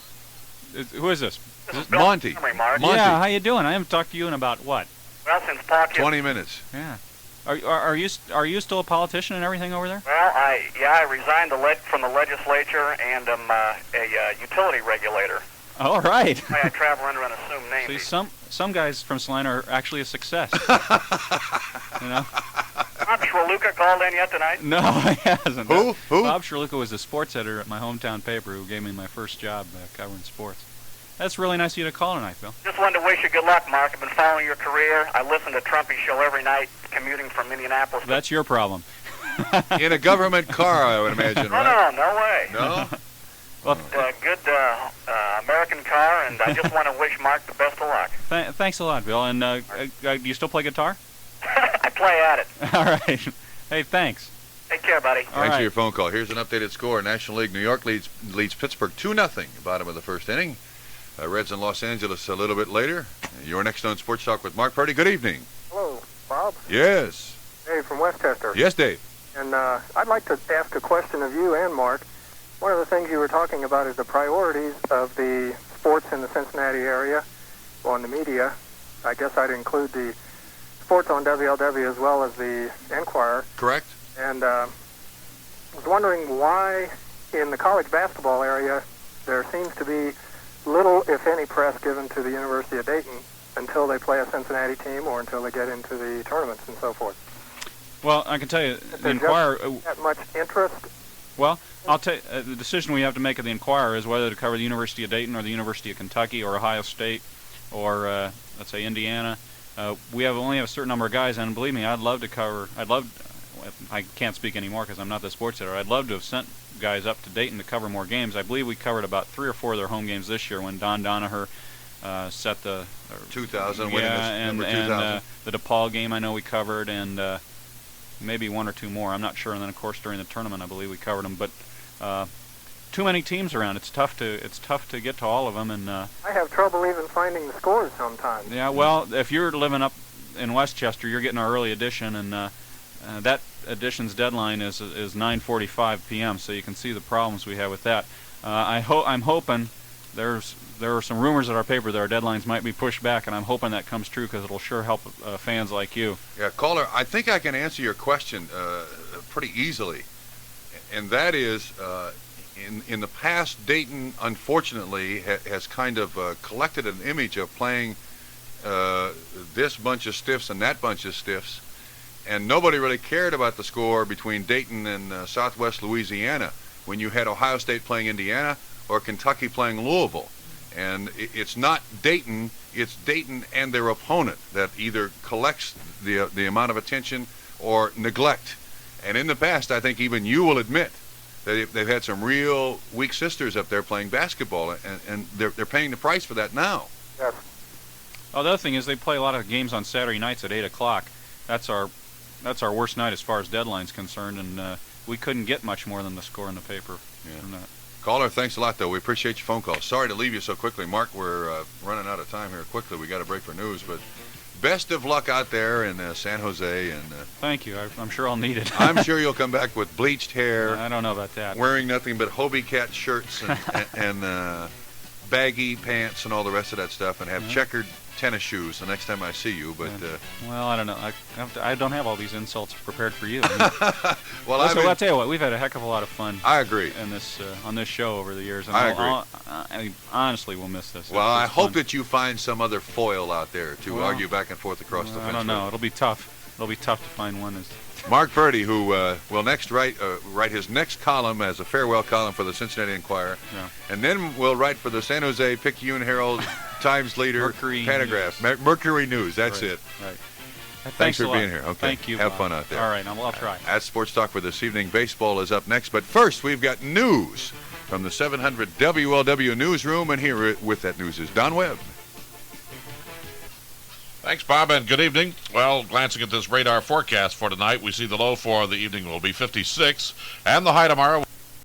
Who is this? This is Monty. Montgomery, Mark. Monty. Yeah, how you doing? I haven't talked to you in about what? Well, since Paul 20 minutes. Yeah. Are you still a politician and everything over there? Well, I resigned from the legislature and am a utility regulator. All right. I travel under an assumed name. See, some guys from Salina are actually a success. You know? Bob Schraluka called in yet tonight? No, he hasn't. Who? Bob Schraluka was the sports editor at my hometown paper who gave me my first job covering sports. That's really nice of you to call tonight, Bill. Just wanted to wish you good luck, Mark. I've been following your career. I listen to Trumpy's show every night, commuting from Minneapolis. That's your problem. In a government car, I would imagine, right? No way. No? Well, good American car, and I just want to wish Mark the best of luck. Thanks a lot, Bill. And do you still play guitar? I play at it. All right. Hey, thanks. Take care, buddy. Thanks for your phone call. Here's an updated score. National League, New York leads Pittsburgh 2-0, bottom of the first inning. Reds in Los Angeles a little bit later. You're next on Sports Talk with Mark Purdy. Good evening. Hello, Bob. Yes. Dave from Westchester. Yes, Dave. And I'd like to ask a question of you and Mark. One of the things you were talking about is the priorities of the sports in the Cincinnati area on the media. I guess I'd include the sports on WLW as well as the Enquirer. Correct. And I was wondering why in the college basketball area there seems to be little, if any, press given to the University of Dayton until they play a Cincinnati team or until they get into the tournaments and so forth. Well, I can tell you, the Enquirer... that much interest? Well, I'll tell you, the decision we have to make at the Enquirer is whether to cover the University of Dayton or the University of Kentucky or Ohio State or, let's say, Indiana. We only have a certain number of guys, and believe me, I can't speak anymore because I'm not the sports editor. I'd love to have sent guys up to Dayton to cover more games. I believe we covered about 3 or 4 of their home games this year when Don Donaher set the 2000, winning number 2000. And the DePaul game I know we covered, and maybe 1 or 2 more. I'm not sure. And then of course during the tournament I believe we covered them. But too many teams around. It's tough to get to all of them. And I have trouble even finding the scores sometimes. Yeah, well, if you're living up in Westchester, you're getting our early edition, and that edition's deadline is 9:45 p.m. So you can see the problems we have with that. I'm hoping there are some rumors at our paper that our deadlines might be pushed back, and I'm hoping that comes true because it'll sure help fans like you. Yeah, caller, I think I can answer your question pretty easily, and that is, in the past, Dayton unfortunately has kind of collected an image of playing this bunch of stiffs and that bunch of stiffs, and nobody really cared about the score between Dayton and Southwest Louisiana when you had Ohio State playing Indiana or Kentucky playing Louisville. And it's not Dayton, it's Dayton and their opponent that either collects the amount of attention or neglect. And in the past, I think even you will admit that they've had some real weak sisters up there playing basketball, and they're paying the price for that now. Yes. Oh, the other thing is they play a lot of games on Saturday nights at 8 o'clock. That's our worst night as far as deadline's concerned, and we couldn't get much more than the score in the paper. Yeah. Caller, thanks a lot, though. We appreciate your phone call. Sorry to leave you so quickly. Mark, we're running out of time here quickly. We got to break for news, but best of luck out there in San Jose. And thank you. I'm sure I'll need it. I'm sure you'll come back with bleached hair. I don't know about that. Wearing nothing but Hobie Cat shirts and baggy pants and all the rest of that stuff, and have checkered tennis shoes the next time I see you. But well, I don't know. I don't have all these insults prepared for you. Well, I'll tell you what. We've had a heck of a lot of fun. I agree. In this on this show over the years. And I agree. I honestly will miss this. Well, I hope that you find some other foil out there to argue back and forth across the fence. I don't know. It'll be tough. It'll be tough to find one. Mark Purdy, who will next write his next column as a farewell column for the Cincinnati Enquirer, and then will write for the San Jose Picayune Herald, Times Leader, Mercury Pantograph, Mercury News. That's it. Right. Thanks for being here. Okay. Thank you. Have Bob. fun out there. All right, I'll try. That's Sports Talk for this evening. Baseball is up next, but first we've got news from the 700 WLW newsroom, and here with that news is Don Webb. Thanks, Bob, and good evening. Well, glancing at this radar forecast for tonight, we see the low for the evening will be 56, and the high tomorrow